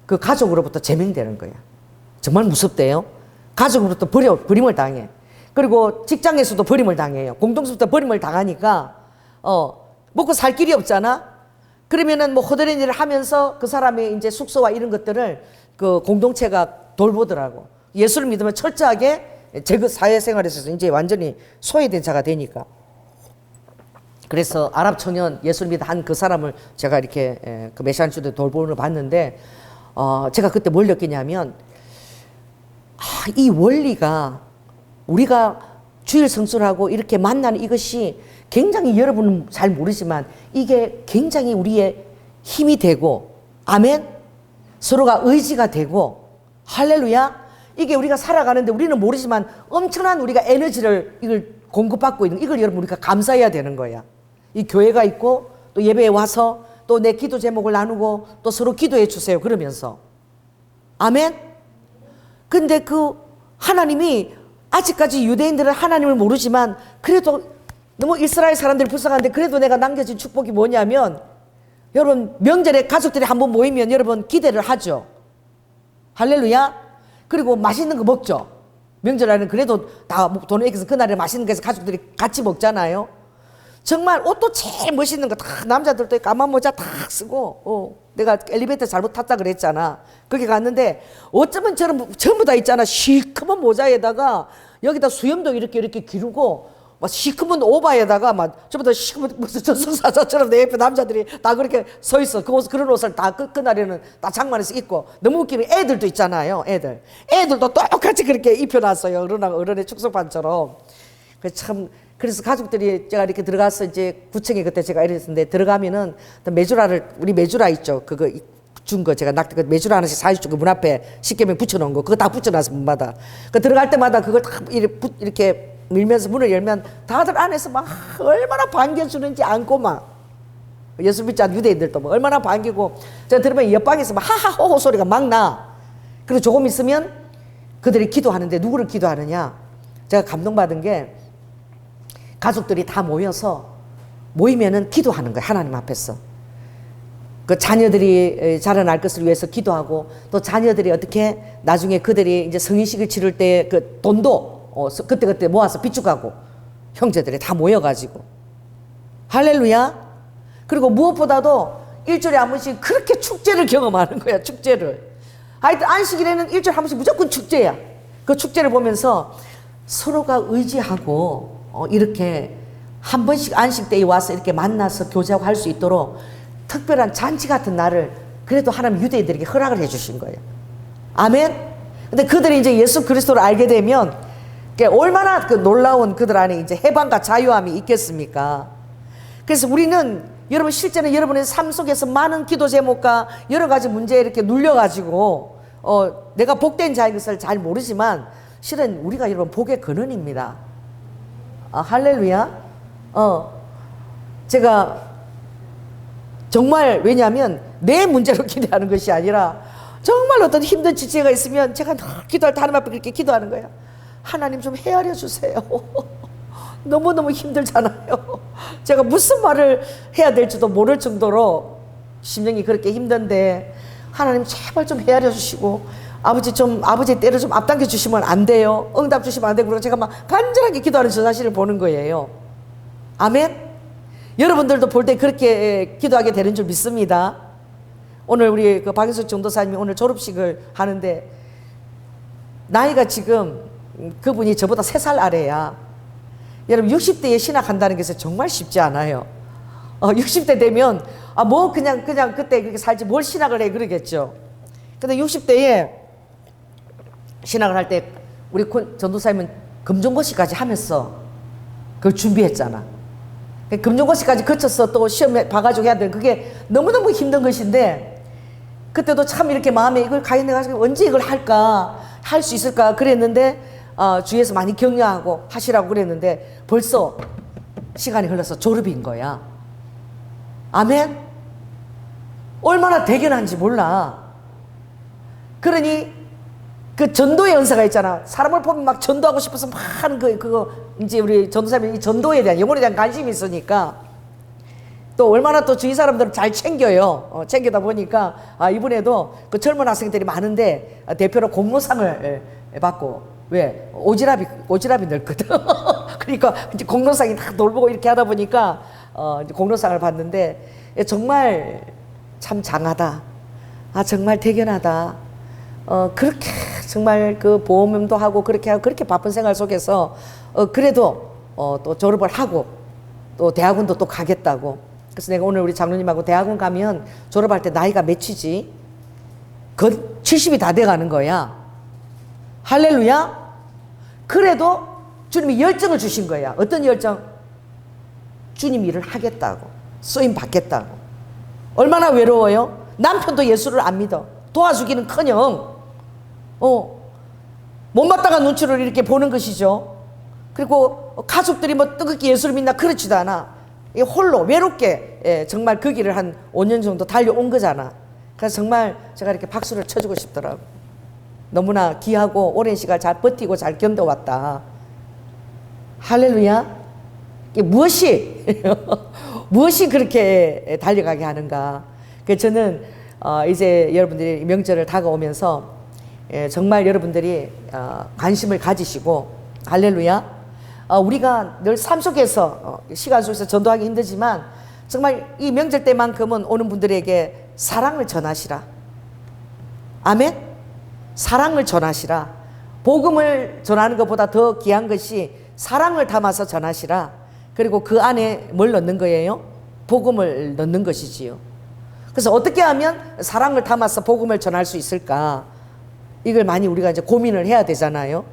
그 가족으로부터 제명되는 거야. 정말 무섭대요. 가족으로부터 버림을 당해. 그리고 직장에서도 버림을 당해요. 공동체부터 버림을 당하니까 먹고 살 길이 없잖아. 그러면은 뭐 허드렛 일을 하면서 그 사람의 이제 숙소와 이런 것들을 그 공동체가 돌보더라고. 예수를 믿으면 철저하게 사회생활에서 이제 완전히 소외된 자가 되니까. 그래서 아랍 청년 예수를 믿어 한 그 사람을 제가 이렇게 그 메시안 주대 돌보는 걸 봤는데, 제가 그때 뭘 느끼냐면, 이 원리가 우리가 주일 성수하고 이렇게 만나는 이것이 굉장히, 여러분은 잘 모르지만 이게 굉장히 우리의 힘이 되고, 아멘? 서로가 의지가 되고, 할렐루야? 이게 우리가 살아가는데 우리는 모르지만 엄청난 우리가 에너지를 이걸 공급받고 있는, 이걸 여러분 우리가 감사해야 되는 거야. 이 교회가 있고 또 예배에 와서 또 내 기도 제목을 나누고 또 서로 기도해 주세요 그러면서, 아멘? 근데 그 하나님이 아직까지 유대인들은 하나님을 모르지만, 그래도 너무 이스라엘 사람들이 불쌍한데 그래도 내가 남겨진 축복이 뭐냐면, 여러분 명절에 가족들이 한번 모이면 여러분 기대를 하죠. 할렐루야. 그리고 맛있는 거 먹죠. 명절에는 그래도 다 돈을 아껴서 그날에 맛있는 거 해서 가족들이 같이 먹잖아요. 정말 옷도 제일 멋있는 거 다, 남자들도 까만 모자 다 쓰고, 내가 엘리베이터 잘못 탔다 그랬잖아. 거기 갔는데 어쩌면 전부 다 있잖아. 시커먼 모자에다가 여기다 수염도 이렇게 기르고, 막 시커먼 오바에다가 막 전부 다 시커먼 무슨 저승사자처럼 내 옆에 남자들이 다 그렇게 서 있어. 그런 옷을 다 그날에는 다 장만해서 입고. 너무 웃기는 애들도 있잖아요. 애들도 똑같이 그렇게 입혀놨어요. 어른의 축소판처럼. 그래서 가족들이 제가 이렇게 들어가서 이제 구청에 그때 제가 이랬는데 들어가면은 우리 메주라 있죠. 그거 준 거 제가 그 메주라 하나씩 사주고 문 앞에 십계명 붙여놓은 거 그거 다 붙여놔서 문 받아. 그 들어갈 때마다 그걸 다 이렇게 밀면서 문을 열면 다들 안에서 막 얼마나 반겨주는지 안고 막 예수 믿지 않는 유대인들도 뭐 얼마나 반기고 제가 들으면 옆방에서 막 하하호호 소리가 막 나. 그리고 조금 있으면 그들이 기도하는데 누구를 기도하느냐? 제가 감동받은 게 가족들이 다 모이면은 기도하는 거예요. 하나님 앞에서. 그 자녀들이 자라날 것을 위해서 기도하고 또 자녀들이 어떻게 나중에 그들이 이제 성인식을 치를 때 그 돈도 그때 모아서 비축하고 형제들이 다 모여가지고 할렐루야. 그리고 무엇보다도 일주일에 한 번씩 그렇게 축제를 경험하는 거야. 축제를. 하여튼 안식일에는 일주일에 한 번씩 무조건 축제야. 그 축제를 보면서 서로가 의지하고 이렇게 한 번씩 안식 때에 와서 이렇게 만나서 교제하고 할 수 있도록 특별한 잔치 같은 날을 그래도 하나님 유대인들에게 허락을 해주신 거예요. 아멘. 근데 그들이 이제 예수 그리스도를 알게 되면 얼마나 그 놀라운 그들 안에 이제 해방과 자유함이 있겠습니까? 그래서 우리는 여러분 실제는 여러분의 삶 속에서 많은 기도 제목과 여러 가지 문제에 이렇게 눌려가지고 내가 복된 자인 것을 잘 모르지만 실은 우리가 여러분 복의 근원입니다. 할렐루야. 제가 정말 왜냐하면 내 문제로 기도하는 것이 아니라 정말 어떤 힘든 지체가 있으면 제가 늘 기도할 때 하나님 앞에 그렇게 기도하는 거예요. 하나님 좀 헤아려 주세요. 너무너무 힘들잖아요. 제가 무슨 말을 해야 될지도 모를 정도로 심령이 그렇게 힘든데 하나님 제발 좀 헤아려 주시고 아버지 때를 좀 앞당겨 주시면 안 돼요. 응답 주시면 안 되고 그러고 제가 막 간절하게 기도하는 저 자신을 보는 거예요. 아멘. 여러분들도 볼 때 그렇게 기도하게 되는 줄 믿습니다. 오늘 우리 그 박인숙 전도사님이 오늘 졸업식을 하는데 나이가 지금 그분이 저보다 3살 아래야. 여러분 60대에 신학한다는 것은 정말 쉽지 않아요. 60대 되면 뭐 그냥 그때 그렇게 살지 뭘 신학을 해 그러겠죠. 근데 60대에 신학을 할 때 우리 전도사님은 금종고시까지 하면서 그걸 준비했잖아. 금종고시까지 거쳐서 또 시험에 봐가지고 해야 돼. 그게 너무너무 힘든 것인데 그때도 참 이렇게 마음에 이걸 과연 내가 언제 이걸 할까 할 수 있을까 그랬는데 주위에서 많이 격려하고 하시라고 그랬는데 벌써 시간이 흘러서 졸업인 거야. 아멘. 얼마나 대견한지 몰라. 그러니 그 전도의 은사가 있잖아. 사람을 보면 막 전도하고 싶어서 막 하는 그거 이제 우리 전도사님이 이 전도에 대한 영혼에 대한 관심이 있으니까 또 얼마나 또 주위 사람들을 잘 챙겨요. 챙기다 보니까 이번에도 그 젊은 학생들이 많은데 대표로 공로상을 받고 왜 오지랖이 넓거든. 그러니까 이제 공로상이 다 돌보고 이렇게 하다 보니까 이제 공로상을 받는데 정말 참 장하다. 정말 대견하다. 그렇게 정말 그 보험도 하고 그렇게 바쁜 생활 속에서 그래도 또 졸업을 하고 또 대학원도 또 가겠다고. 그래서 내가 오늘 우리 장로님하고 대학원 가면 졸업할 때 나이가 몇이지? 70이 다 돼가는 거야. 할렐루야. 그래도 주님이 열정을 주신 거야. 어떤 열정? 주님 일을 하겠다고, 쓰임 받겠다고. 얼마나 외로워요? 남편도 예수를 안 믿어. 도와주기는커녕 못마땅한 눈치를 이렇게 보는 것이죠. 그리고 가족들이 뭐 뜨겁게 예수를 믿나 그렇지도 않아. 홀로 외롭게 정말 그 길을 한 5년 정도 달려온 거잖아. 그래서 정말 제가 이렇게 박수를 쳐주고 싶더라고. 너무나 귀하고 오랜 시간 잘 버티고 잘 견뎌왔다. 할렐루야. 이게 무엇이 그렇게 달려가게 하는가. 그래서 저는 이제 여러분들이 명절을 다가오면서 정말 여러분들이 관심을 가지시고 할렐루야. 우리가 늘 삶 속에서 시간 속에서 전도하기 힘들지만 정말 이 명절 때만큼은 오는 분들에게 사랑을 전하시라. 아멘. 사랑을 전하시라. 복음을 전하는 것보다 더 귀한 것이 사랑을 담아서 전하시라. 그리고 그 안에 뭘 넣는 거예요? 복음을 넣는 것이지요. 그래서 어떻게 하면 사랑을 담아서 복음을 전할 수 있을까? 이걸 많이 우리가 이제 고민을 해야 되잖아요.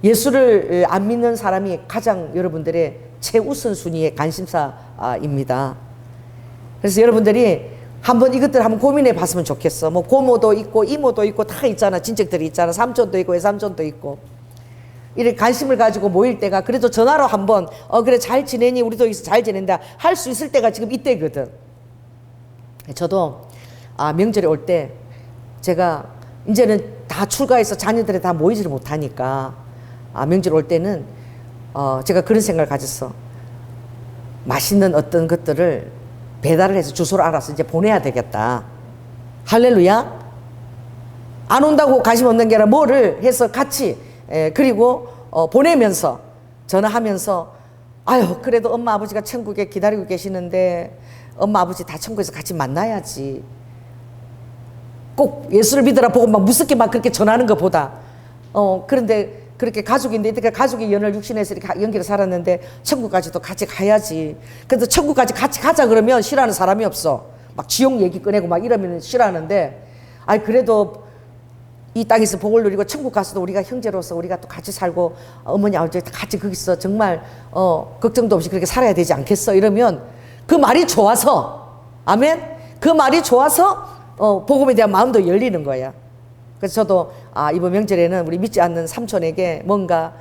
예수를 안 믿는 사람이 가장 여러분들의 최우선순위의 관심사입니다. 그래서 여러분들이 한번 이것들 한번 고민해 봤으면 좋겠어. 뭐 고모도 있고 이모도 있고 다 있잖아. 친척들이 있잖아. 삼촌도 있고 외삼촌도 있고. 이렇게 관심을 가지고 모일 때가 그래도 전화로 한번 그래 잘 지내니 우리도 잘 지낸다 할 수 있을 때가 지금 이때거든. 저도 명절에 올 때 제가 이제는 다 출가해서 자녀들이 다 모이지를 못하니까 명절 올 때는 제가 그런 생각을 가졌어. 맛있는 어떤 것들을 배달을 해서 주소를 알아서 이제 보내야 되겠다. 할렐루야. 안 온다고 관심 없는 게 아니라 뭐를 해서 같이 그리고 보내면서 전화하면서 아유 그래도 엄마 아버지가 천국에 기다리고 계시는데 엄마 아버지 다 천국에서 같이 만나야지. 꼭 예수를 믿으라 보고 막 무섭게 막 그렇게 전하는 것보다 그런데 그렇게 가족인데 이렇게 가족이 연을 육신에서 이렇게 연기를 살았는데 천국까지도 같이 가야지. 그래도 천국까지 같이 가자 그러면 싫어하는 사람이 없어. 막 지옥 얘기 꺼내고 막 이러면 싫어하는데 아이 그래도 이 땅에서 복을 누리고 천국 가서도 우리가 형제로서 우리가 또 같이 살고 어머니 아버지 같이 거기서 정말 걱정도 없이 그렇게 살아야 되지 않겠어 이러면 그 말이 좋아서 아멘 그 말이 좋아서 복음에 대한 마음도 열리는 거야. 그래서 저도 이번 명절에는 우리 믿지 않는 삼촌에게 뭔가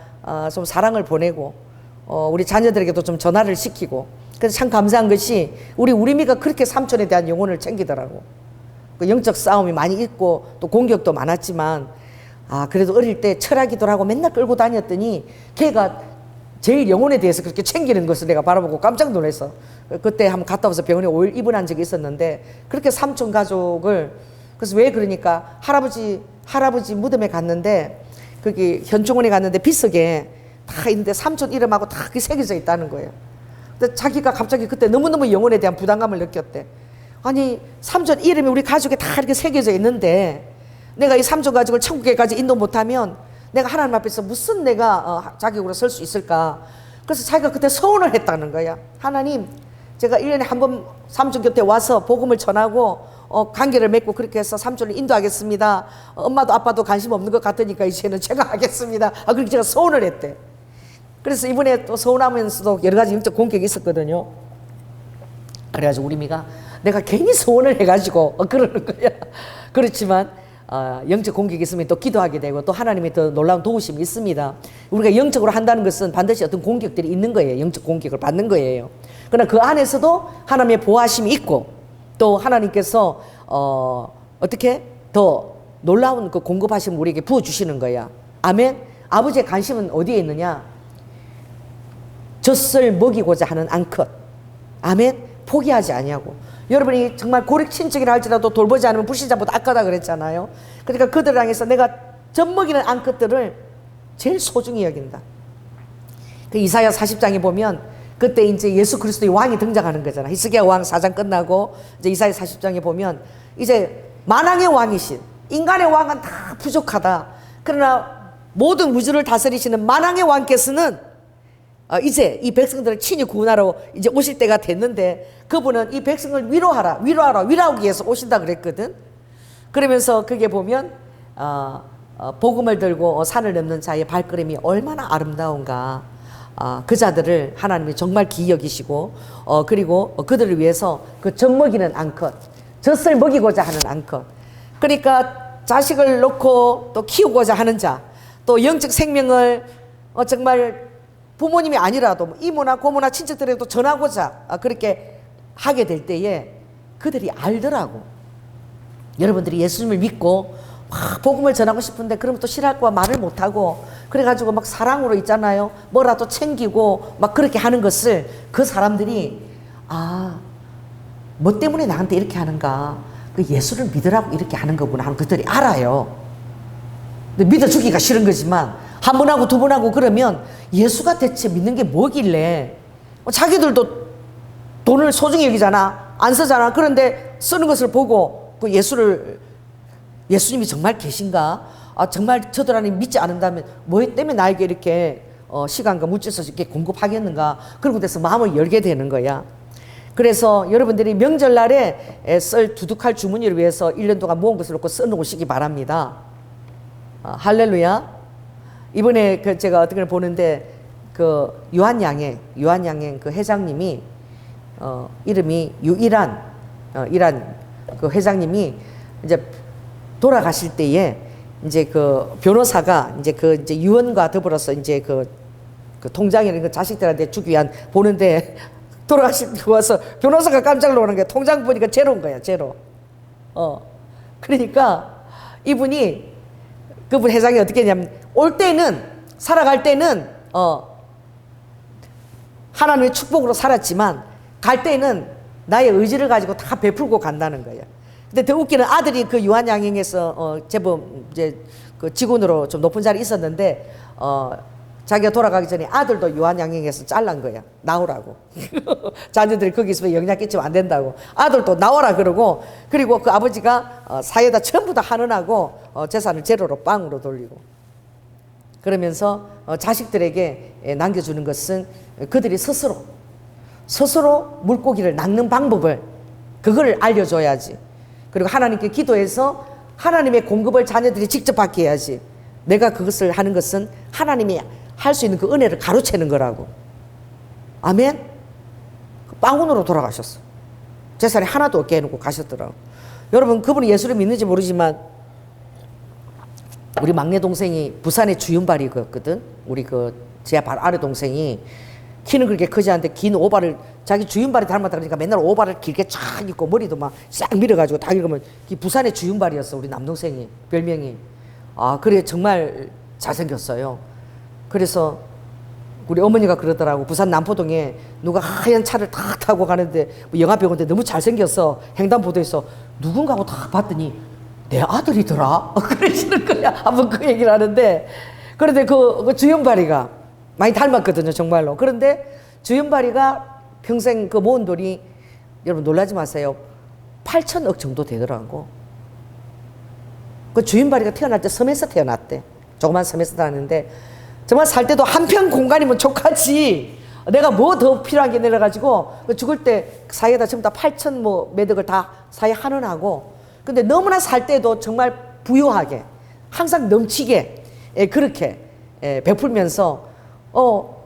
좀 사랑을 보내고 우리 자녀들에게도 좀 전화를 시키고 그래서 참 감사한 것이 우리 우리미가 그렇게 삼촌에 대한 영혼을 챙기더라고. 그 영적 싸움이 많이 있고 또 공격도 많았지만 그래도 어릴 때 철학이도 하고 맨날 끌고 다녔더니 걔가 제일 영혼에 대해서 그렇게 챙기는 것을 내가 바라보고 깜짝 놀랐어. 그때 한번 갔다 와서 병원에 5일 입원한 적이 있었는데 그렇게 삼촌 가족을 그래서 왜 그러니까 할아버지 무덤에 갔는데 거기 현충원에 갔는데 비석에 다 있는데 삼촌 이름하고 다 그게 새겨져 있다는 거예요. 근데 자기가 갑자기 그때 너무너무 영혼에 대한 부담감을 느꼈대. 아니 삼촌 이름이 우리 가족에 다 이렇게 새겨져 있는데 내가 이 삼촌 가족을 천국에까지 인도 못하면 내가 하나님 앞에서 무슨 내가 자격으로 설 수 있을까. 그래서 자기가 그때 서원을 했다는 거야. 하나님 제가 1년에 한 번 삼촌 곁에 와서 복음을 전하고 관계를 맺고 그렇게 해서 삼촌을 인도하겠습니다. 엄마도 아빠도 관심 없는 것 같으니까 이제는 제가 하겠습니다. 그렇게 제가 서원을 했대. 그래서 이번에 또 서원하면서도 여러 가지 영적 공격이 있었거든요. 그래가지고 우리 미가 내가 괜히 서원을 해가지고 그러는 거야. 그렇지만 영적 공격이 있으면 또 기도하게 되고 또 하나님의 더 놀라운 도우심이 있습니다. 우리가 영적으로 한다는 것은 반드시 어떤 공격들이 있는 거예요. 영적 공격을 받는 거예요. 그러나 그 안에서도 하나님의 보호하심이 있고 또 하나님께서 어떻게 더 놀라운 그 공급하심을 우리에게 부어주시는 거야. 아멘. 아버지의 관심은 어디에 있느냐? 젖을 먹이고자 하는 암컷. 아멘. 포기하지 아니하고. 여러분이 정말 고립 친척이라 할지라도 돌보지 않으면 불신자보다 악하다 그랬잖아요. 그러니까 그들을 향해서 내가 젖 먹이는 암컷들을 제일 소중히 여긴다. 그 이사야 40장에 보면 그때 이제 예수 그리스도의 왕이 등장하는 거잖아. 히스기야 왕 4장 끝나고 이제 이사야 40장에 보면 이제 만왕의 왕이신 인간의 왕은 다 부족하다. 그러나 모든 우주를 다스리시는 만왕의 왕께서는 이제 이 백성들을 친히 구원하러 이제 오실 때가 됐는데 그분은 이 백성을 위로하기 위해서 오신다 그랬거든. 그러면서 그게 보면 복음을 들고 산을 넘는 자의 발걸음이 얼마나 아름다운가. 그 자들을 하나님이 정말 기이 여기시고 그리고 그들을 위해서 그 젖 먹이는 암컷, 젖을 먹이고자 하는 암컷. 그러니까 자식을 놓고 또 키우고자 하는 자, 또 영적 생명을 정말 부모님이 아니라도 이모나 고모나 친척들에게도 전하고자 그렇게 하게 될 때에 그들이 알더라고. 여러분들이 예수님을 믿고 막 복음을 전하고 싶은데 그러면 또 싫어할까 말을 못하고 그래가지고 막 사랑으로 있잖아요. 뭐라도 챙기고 막 그렇게 하는 것을 그 사람들이 뭐 때문에 나한테 이렇게 하는가. 그 예수를 믿으라고 이렇게 하는 거구나 하는 그들이 알아요. 근데 믿어주기가 싫은 거지만 한 번 하고 두 번 하고 그러면 예수가 대체 믿는 게 뭐길래 자기들도 돈을 소중히 여기잖아. 안 쓰잖아. 그런데 쓰는 것을 보고 그 예수님이 정말 계신가? 정말 저들 안에 믿지 않는다면 뭐 때문에 나에게 이렇게 시간과 물질서 이렇게 공급하겠는가? 그러고 돼서 마음을 열게 되는 거야. 그래서 여러분들이 명절날에 쓸 두둑할 주머니를 위해서 1년 동안 모은 것을 놓고 써놓으시기 바랍니다. 할렐루야. 이번에 그 제가 어떻게 보는데 그 유한양행 그 회장님이 이름이 유일한 이란 그 회장님이 이제 돌아가실 때에 이제 그 변호사가 이제 그 이제 유언과 더불어서 이제 그 통장이라는 그 자식들한테 주기 위한 보는데 돌아가실 때 와서 변호사가 깜짝 놀란 게 통장 보니까 제로인 거야, 제로. 그러니까 이분이 그분 회장이 어떻게 했냐면 올 때는 살아갈 때는 하나님의 축복으로 살았지만 갈 때는 나의 의지를 가지고 다 베풀고 간다는 거예요. 근데 더 웃기는 아들이 그 유한양행에서 제법 이제 그 직원으로 좀 높은 자리에 있었는데 자기가 돌아가기 전에 아들도 유한양행에서 잘란 거야. 나오라고. 자녀들이 거기 있으면 영향 끼치면 안 된다고. 아들도 나오라 그러고 그리고 그 아버지가 사회에다 전부 다 환원하고 재산을 제로로 빵으로 돌리고 그러면서 자식들에게 남겨주는 것은 그들이 스스로 물고기를 낚는 방법을 그걸 알려줘야지. 그리고 하나님께 기도해서 하나님의 공급을 자녀들이 직접 받게 해야지. 내가 그것을 하는 것은 하나님이 할 수 있는 그 은혜를 가로채는 거라고. 아멘. 빵운으로 돌아가셨어. 재산이 하나도 없게 해놓고 가셨더라고. 여러분 그분이 예수를 믿는지 모르지만 우리 막내 동생이 부산의 주윤발이거든. 우리 그 제 발 아래 동생이 키는 그렇게 크지 않은데 긴 오발을 자기 주윤발이 닮았다 그러니까 맨날 오발을 길게 쫙 입고 머리도 막 싹 밀어가지고 딱 읽으면 부산의 주윤발이었어. 우리 남동생이 별명이. 그래 정말 잘생겼어요. 그래서 우리 어머니가 그러더라고. 부산 남포동에 누가 하얀 차를 탁 타고 가는데 영화배우인데 너무 잘생겼어. 횡단보도에서 누군가고 딱 봤더니 내 아들이더라. 그러시는 거야. 한번 그 얘기를 하는데 그런데 그 주윤발이가 많이 닮았거든요. 정말로. 그런데 주윤발이가 평생 그 모은 돈이 여러분 놀라지 마세요. 8천억 정도 되더라고. 그 주윤발이가 태어날 때 섬에서 태어났대. 조그만 섬에서 태어났는데 정말 살 때도 한평 공간이면 족하지. 내가 뭐 더 필요한 게 내려가지고 죽을 때 사이에다 전부 다 8천 뭐 매덕을 다 사이에 환원하고 근데 너무나 살 때도 정말 부유하게 항상 넘치게 그렇게 베풀면서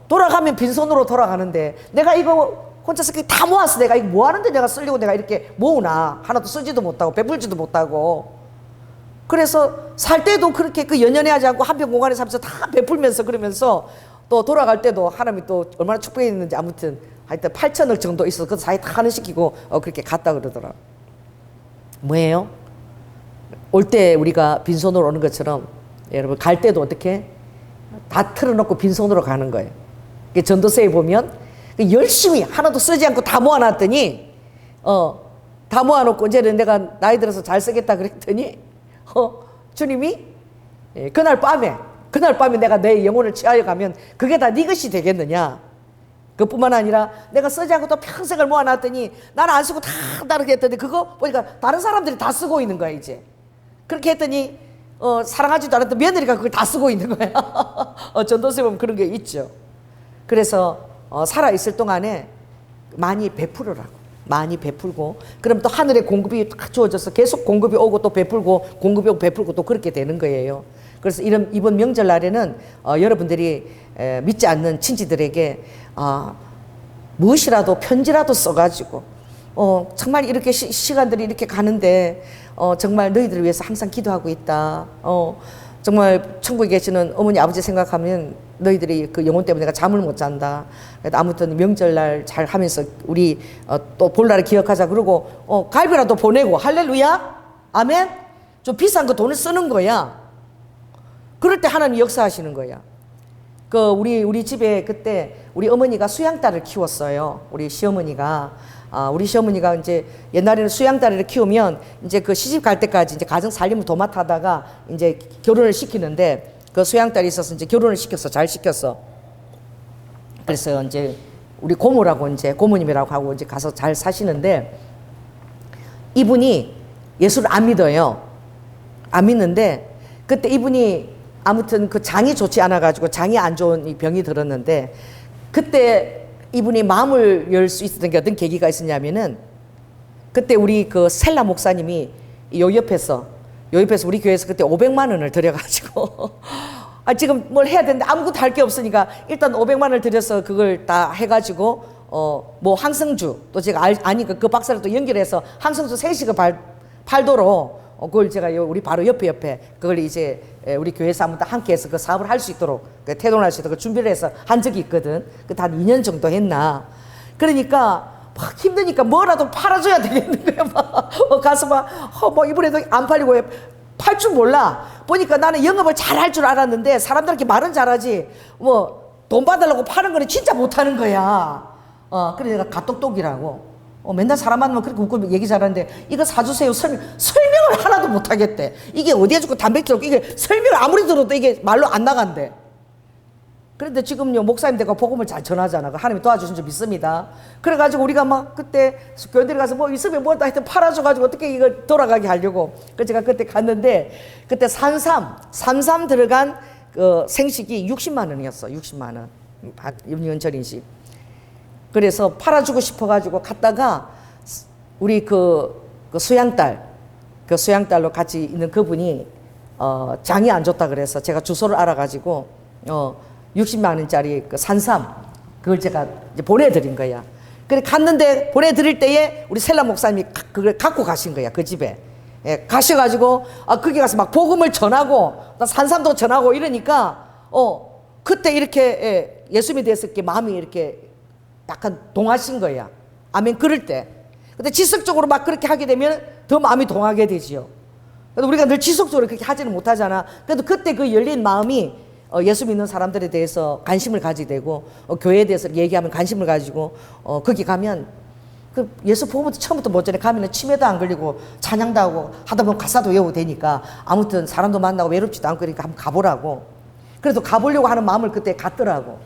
돌아가면 빈손으로 돌아가는데 내가 이거 혼자서 다 모았어. 내가 이거 뭐 하는데 내가 쓰려고 내가 이렇게 모으나. 하나도 쓰지도 못하고 베풀지도 못하고. 그래서 살 때도 그렇게 그 연연해하지 않고 한평 공간에 살면서 다 베풀면서 그러면서 또 돌아갈 때도 하나님이 또 얼마나 축복했는지 아무튼 하여튼 8천억 정도 있어서 그 사이 다 환원시키고 그렇게 갔다 그러더라. 뭐예요? 올 때 우리가 빈손으로 오는 것처럼 여러분 갈 때도 어떻게 다 틀어놓고 빈손으로 가는 거예요. 전도서에 보면 열심히 하나도 쓰지 않고 다 모아놨더니 다 모아놓고 이제는 내가 나이 들어서 잘 쓰겠다 그랬더니 주님이 그날 밤에 내가 내 영혼을 취하여 가면 그게 다 네 것이 되겠느냐. 그뿐만 아니라 내가 쓰지 않고 또 평생을 모아놨더니 나는 안 쓰고 다 다르게 했더니 그거 보니까 다른 사람들이 다 쓰고 있는 거야 이제. 그렇게 했더니 사랑하지도 않았던 며느리가 그걸 다 쓰고 있는 거야. 전도서에 보면 그런 게 있죠. 그래서 살아있을 동안에 많이 베풀으라고. 많이 베풀고 그럼 또 하늘의 공급이 딱 주어져서 계속 공급이 오고 또 베풀고 공급이 오고 베풀고 또 그렇게 되는 거예요. 그래서 이번 명절날에는 여러분들이 믿지 않는 친지들에게 무엇이라도 편지라도 써가지고 정말 이렇게 시간들이 이렇게 가는데 정말 너희들을 위해서 항상 기도하고 있다. 정말 천국에 계시는 어머니 아버지 생각하면 너희들이 그 영혼 때문에 내가 잠을 못 잔다. 아무튼 명절날 잘 하면서 우리 또 볼날을 기억하자. 그러고 갈비라도 보내고 할렐루야 아멘. 좀 비싼 거 돈을 쓰는 거야. 그럴 때 하나님 역사하시는 거야. 우리 집에 그때 우리 어머니가 수양딸을 키웠어요. 우리 시어머니가 이제 옛날에는 수양딸을 키우면 이제 그 시집 갈 때까지 이제 가정 살림을 도맡아다가 이제 결혼을 시키는데 그 수양딸이 있어서 이제 결혼을 시켰어. 잘 시켰어. 그래서 이제 우리 고모라고 이제 고모님이라고 하고 이제 가서 잘 사시는데 이분이 예수를 안 믿어요. 안 믿는데 그때 이분이 아무튼 그 장이 좋지 않아가지고 장이 안 좋은 이 병이 들었는데 그때 이분이 마음을 열 수 있었던 게 어떤 계기가 있었냐면은 그때 우리 그 셀라 목사님이 요 옆에서 우리 교회에서 그때 500만 원을 들여가지고 지금 뭘 해야 되는데 아무것도 할 게 없으니까 일단 500만 원을 들여서 그걸 다 해가지고 뭐 항생주 또 제가 아니까 그 박사를 또 연결해서 항생주 3식을 팔도록 그걸 제가 우리 바로 옆에 그걸 이제 우리 교회 사람들 함께해서 그 사업을 할 수 있도록 태동할 수 있도록 준비를 해서 한 적이 있거든. 한 2년 정도 했나. 그러니까 막 힘드니까 뭐라도 팔아줘야 되겠는 거야. 막 가서 막 이번에도 안 팔리고 팔 줄 몰라. 보니까 나는 영업을 잘 할 줄 알았는데 사람들한테 말은 잘하지 뭐 돈 받으려고 파는 거는 진짜 못하는 거야. 그래 내가 갓똑똑이라고. 맨날 사람 만나면 그렇게 웃고 얘기 잘하는데 이거 사주세요 설명을 하나도 못하겠대. 이게 어디에 주고 단백질 이게 설명을 아무리 들어도 이게 말로 안 나간대. 그런데 지금요 목사님 내가 복음을 잘 전하잖아. 하나님이 도와주신 줄 믿습니다. 그래가지고 우리가 막 그때 교회들에 가서 뭐 있으면 뭐다 하여튼 팔아줘가지고 어떻게 이걸 돌아가게 하려고. 그래서 제가 그때 갔는데 그때 산삼 들어간 생식이 60만 원이었어. 60만 원. 6년 전이지. 그래서 팔아주고 싶어가지고 갔다가 우리 그 수양딸로 같이 있는 그분이 장이 안 좋다 그래서 제가 주소를 알아가지고 60만 원짜리 그 산삼 그걸 제가 이제 보내드린 거야. 그래 갔는데 보내드릴 때에 우리 셀라 목사님이 그걸 갖고 가신 거야. 그 집에. 가셔가지고 거기 가서 막 복음을 전하고 산삼도 전하고 이러니까 그때 이렇게 예수님에 대해서 이렇게 마음이 이렇게 약간 동하신 거야. 아멘. 그럴 때. 근데 지속적으로 막 그렇게 하게 되면 더 마음이 동하게 되지요. 그래도 우리가 늘 지속적으로 그렇게 하지는 못하잖아. 그래도 그때 그 열린 마음이 예수 믿는 사람들에 대해서 관심을 가지게 되고 교회에 대해서 얘기하면 관심을 가지고 거기 가면 그 예수 복음부터 처음부터 못 전에 가면은 치매도 안 걸리고 찬양도 하고 하다 보면 가사도 외우고 되니까 아무튼 사람도 만나고 외롭지도 않고 그러니까 한번 가보라고. 그래도 가보려고 하는 마음을 그때 갖더라고.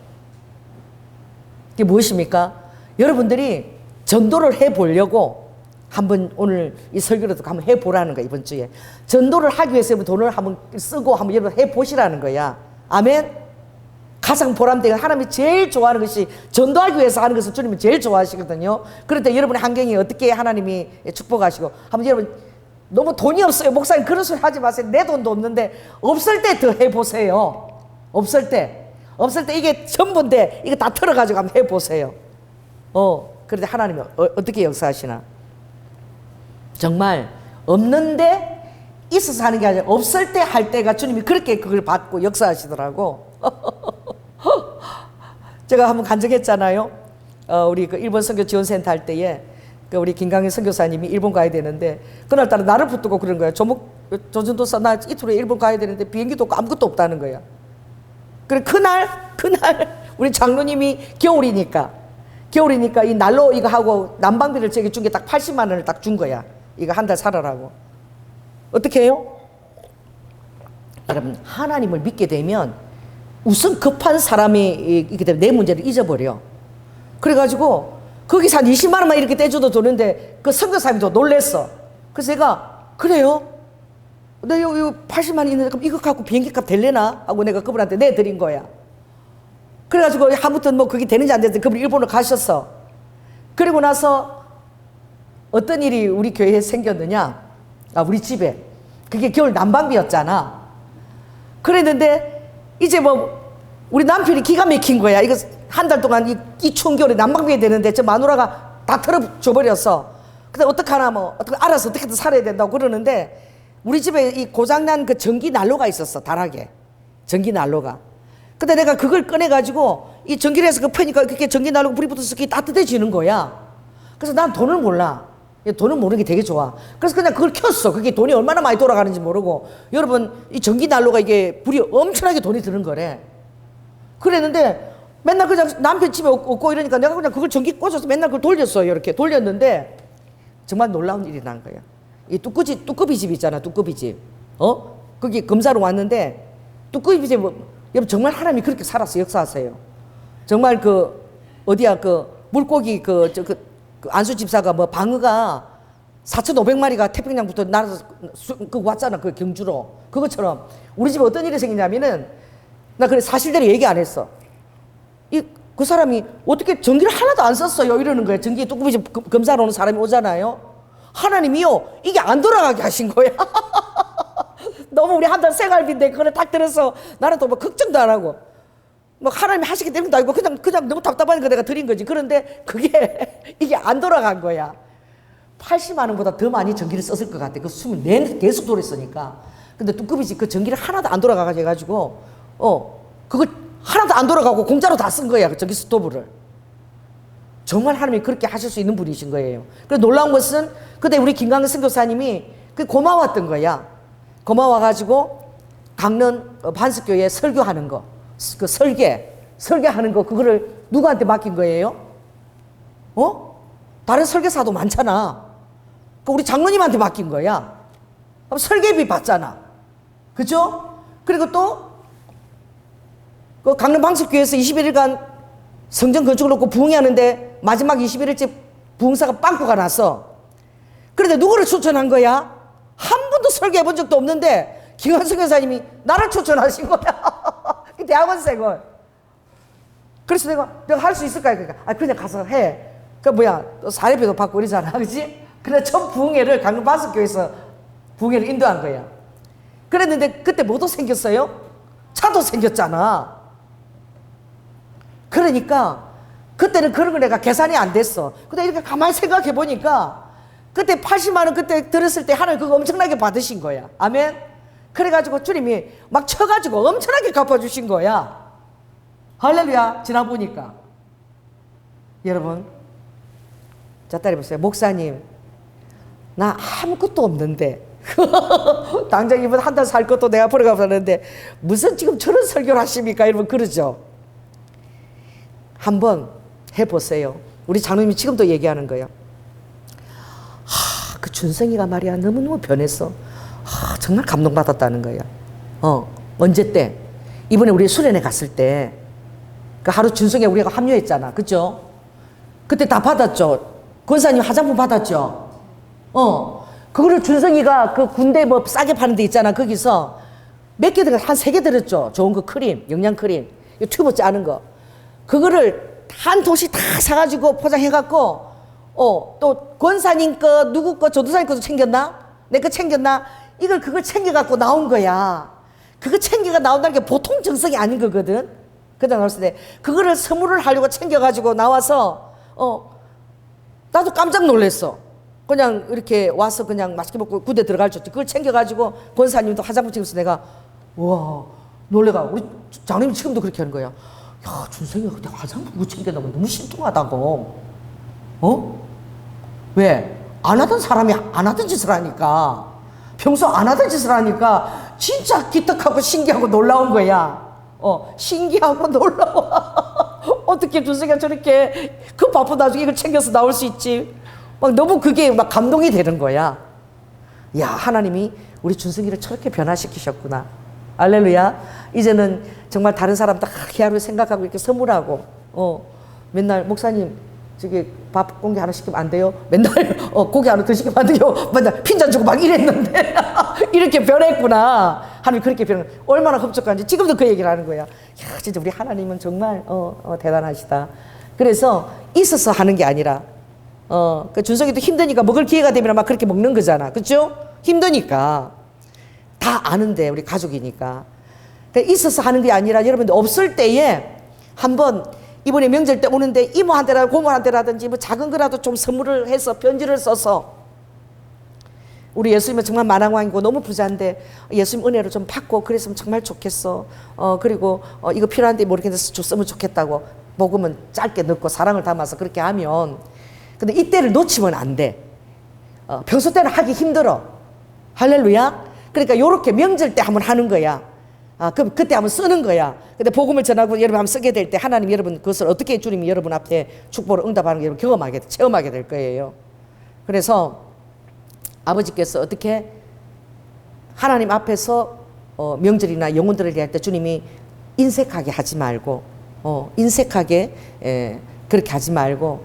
이게 무엇입니까? 여러분들이 전도를 해보려고 한번 오늘 이 설교로도 한번 해보라는 거야. 이번 주에 전도를 하기 위해서 돈을 한번 쓰고 한번 여러분 해보시라는 거야. 아멘. 가장 보람되고 하나님이 제일 좋아하는 것이 전도하기 위해서 하는 것을 주님이 제일 좋아하시거든요. 그럴 때 여러분의 환경이 어떻게 하나님이 축복하시고 한번 여러분 너무 돈이 없어요 목사님 그런 소리 하지 마세요. 내 돈도 없는데 없을 때 더 해보세요. 없을 때 이게 전부인데 이거 다 털어가지고 한번 해보세요. 그런데 하나님이 어떻게 역사하시나. 정말 없는데 있어서 하는 게 아니라 없을 때 할 때가 주님이 그렇게 그걸 받고 역사하시더라고. 제가 한번 간증했잖아요. 우리 그 일본 선교 지원센터 할 때에 그 우리 김강현 선교사님이 일본 가야 되는데 그날따라 나를 붙들고 그런 거야. 조전도사 나 이틀에 일본 가야 되는데 비행기도 없고 아무것도 없다는 거야. 그래 그날 우리 장로님이 겨울이니까 이 난로 이거 하고 난방비를 저기 준 게 딱 80만 원을 딱 준 거야. 이거 한 달 살아라고. 어떻게 해요? 여러분 하나님을 믿게 되면 우선 급한 사람이 있기 때문에 내 문제를 잊어버려. 그래가지고 거기서 한 20만 원만 이렇게 떼줘도 되는데 그 선교사님도 놀랬어. 그래서 제가 그래요? 내 여기 80만 원 있는데 그럼 이거 갖고 비행기값 될래나? 하고 내가 그분한테 내드린 거야. 그래가지고 아무튼 뭐 그게 되는지 안 되는지 그분이 일본으로 가셨어. 그리고 나서 어떤 일이 우리 교회에 생겼느냐. 우리 집에. 그게 겨울 난방비였잖아. 그랬는데 이제 뭐 우리 남편이 기가 막힌 거야. 이거 한 달 동안 이 추운 겨울에 난방비에 되는데 저 마누라가 다 털어줘 버렸어. 근데 어떡하나 뭐 어떻게 알아서 어떻게든 살아야 된다고 그러는데 우리 집에 이 고장난 그 전기 난로가 있었어. 다락에 전기 난로가. 근데 내가 그걸 꺼내가지고 이 전기를 해서 그 펴니까 그렇게 전기 난로가 불이 붙어서 그게 따뜻해지는 거야. 그래서 난 돈을 몰라. 돈은 모르는 게 되게 좋아. 그래서 그냥 그걸 켰어. 그게 돈이 얼마나 많이 돌아가는지 모르고. 여러분 이 전기 난로가 이게 불이 엄청나게 돈이 드는 거래. 그랬는데 맨날 그냥 남편 집에 없고 이러니까 내가 그냥 그걸 전기 꽂아서 맨날 그걸 돌렸어요. 이렇게 돌렸는데 정말 놀라운 일이 난 거야. 이 뚜꺼비 집 있잖아. 뚜꺼비 집. 거기 검사로 왔는데 뚜꺼비 집 여러분 정말 하나님이 그렇게 살았어. 역사하세요. 정말 그 어디야 그 물고기 그 안수 집사가 뭐 방어가 4,500마리가 태평양부터 날아서 그 왔잖아. 그 경주로. 그것처럼 우리 집에 어떤 일이 생기냐면은 나 그래 사실대로 얘기 안 했어. 그 사람이 어떻게 전기를 하나도 안 썼어요 이러는 거예요. 전기 뚜껑이 검사로 오는 사람이 오잖아요. 하나님이요 이게 안 돌아가게 하신 거야. 너무 우리 한 달 생활비인데 그걸 딱 들어서 나는 또 뭐 걱정도 안 하고 뭐 하나님이 하시기 때문에 아니고 그냥 너무 답답하니까 내가 드린 거지. 그런데 그게 이게 안 돌아간 거야. 80만 원보다 더 많이 전기를 썼을 것 같아. 그 숨을 계속 돌았으니까. 근데 뚜껑이지 그 전기를 하나도 안 돌아가가지고 그거 하나도 안 돌아가고 공짜로 다 쓴 거야. 그 전기 스토브를. 정말 하나님이 그렇게 하실 수 있는 분이신 거예요. 그래서 놀라운 것은 그때 우리 김강근 선교사님이 그 고마웠던 거야. 고마워가지고 강릉 반석교회에 설교하는 거, 그 설계하는 거 그거를 누구한테 맡긴 거예요? 다른 설계사도 많잖아. 그 우리 장로님한테 맡긴 거야. 그럼 설계비 받잖아. 그죠? 그리고 또 그 강릉 방석교회에서 21일간 성전 건축을 놓고 부흥회하는데 마지막 21일째 부흥사가 빵꾸가 났어. 그런데 누구를 추천한 거야? 한 번도 설계해 본 적도 없는데 김한성 교사님이 나를 추천하신 거야. 이 대학원생을. 그래서 내가 할 수 있을까? 그러니까 그냥 가서 해. 그 뭐야 또 사례비도 받고 이러잖아, 그렇지? 그래 첫 부흥회를 강릉 반석교회에서 부흥회를 인도한 거야. 그랬는데 그때 뭐도 생겼어요? 차도 생겼잖아. 그러니까 그때는 그런 거 내가 계산이 안 됐어. 근데 이렇게 가만히 생각해 보니까 그때 80만 원 그때 들었을 때 하나님 그거 엄청나게 받으신 거야. 아멘. 그래가지고 주님이 막 쳐가지고 엄청나게 갚아주신 거야. 할렐루야. 지나보니까 여러분 자 따라해보세요. 목사님 나 아무것도 없는데 당장 이번 한 달 살 것도 내가 벌어가봤는데 무슨 지금 저런 설교를 하십니까? 여러분 그러죠. 한번 해보세요. 우리 장로님이 지금도 얘기하는 거예요. 그 준성이가 말이야 너무너무 변했어. 정말 감동받았다는 거야. 언제 때? 이번에 우리 수련회 갔을 때 그 하루 준성이 우리가 합류했잖아. 그죠? 그때 다 받았죠. 권사님 화장품 받았죠. 그거를 준성이가 그 군대 뭐 싸게 파는 데 있잖아. 거기서 몇 개 들어 한 3개 들었죠. 좋은 거 크림, 영양 크림, 튜브 짜는 거. 그거를 한 통씩 다 사가지고 포장해갖고 또 권사님 거 누구 거 조도사님 거도 챙겼나? 내 거 챙겼나? 그걸 챙겨갖고 나온 거야. 그거 챙겨가 나온다는 게 보통 정성이 아닌 거거든. 그다 나왔을 때 그거를 선물을 하려고 챙겨가지고 나와서 나도 깜짝 놀랐어. 그냥 이렇게 와서 그냥 맛있게 먹고 군대 들어갈 줄 그걸 챙겨가지고 권사님도 화장품 챙겨서 내가 우와 놀래가. 우리 장님이 지금도 그렇게 하는 거야. 야 준성이가 그때 화장품 그거 챙겨다고 너무 신통하다고. 왜? 안 하던 사람이 안 하던 짓을 하니까, 평소 안 하던 짓을 하니까 진짜 기특하고 신기하고 놀라운 거야. 신기하고 놀라워. 어떻게 준성이가 저렇게 그 바쁜 나중에 이걸 챙겨서 나올 수 있지? 막 너무 그게 막 감동이 되는 거야. 야 하나님이 우리 준성이를 저렇게 변화시키셨구나. 알렐루야. 이제는 정말 다른 사람 다 희하를 생각하고 이렇게 선물하고 맨날 목사님 저기 밥 공기 하나 시키면 안 돼요? 맨날 고기 하나 더 시키면 안 돼요? 맨날 핀잔 주고 막 이랬는데 이렇게 변했구나. 하나님 그렇게 변한 얼마나 흡족한지 지금도 그 얘기를 하는 거야. 야 진짜 우리 하나님은 정말 대단하시다. 그래서 있어서 하는 게 아니라 그 준석이도 힘드니까 먹을 기회가 되면 막 그렇게 먹는 거잖아. 그렇죠? 힘드니까 다 아는데 우리 가족이니까. 그러니까 있어서 하는 게 아니라 여러분들 없을 때에 한번 이번에 명절 때 오는데 이모한테라도 고모한테라든지 뭐 작은 거라도 좀 선물을 해서 편지를 써서 우리 예수님은 정말 만왕왕이고 너무 부자인데 예수님 은혜를 좀 받고 그랬으면 정말 좋겠어. 그리고 이거 필요한데 모르겠는데 줬으면 좋겠다고 복음은 짧게 넣고 사랑을 담아서 그렇게 하면, 근데 이때를 놓치면 안 돼. 평소 때는 하기 힘들어. 할렐루야. 그러니까 요렇게 명절 때 한번 하는 거야. 그럼 그때 한번 쓰는 거야. 근데 복음을 전하고 여러분 한번 쓰게 될 때 하나님 여러분 그것을 어떻게 주님이 여러분 앞에 축복을 응답하는 걸 여러분 경험하게 체험하게 될 거예요. 그래서 아버지께서 어떻게 하나님 앞에서 명절이나 영혼들을 대할 때 주님이 인색하게 하지 말고 인색하게 그렇게 하지 말고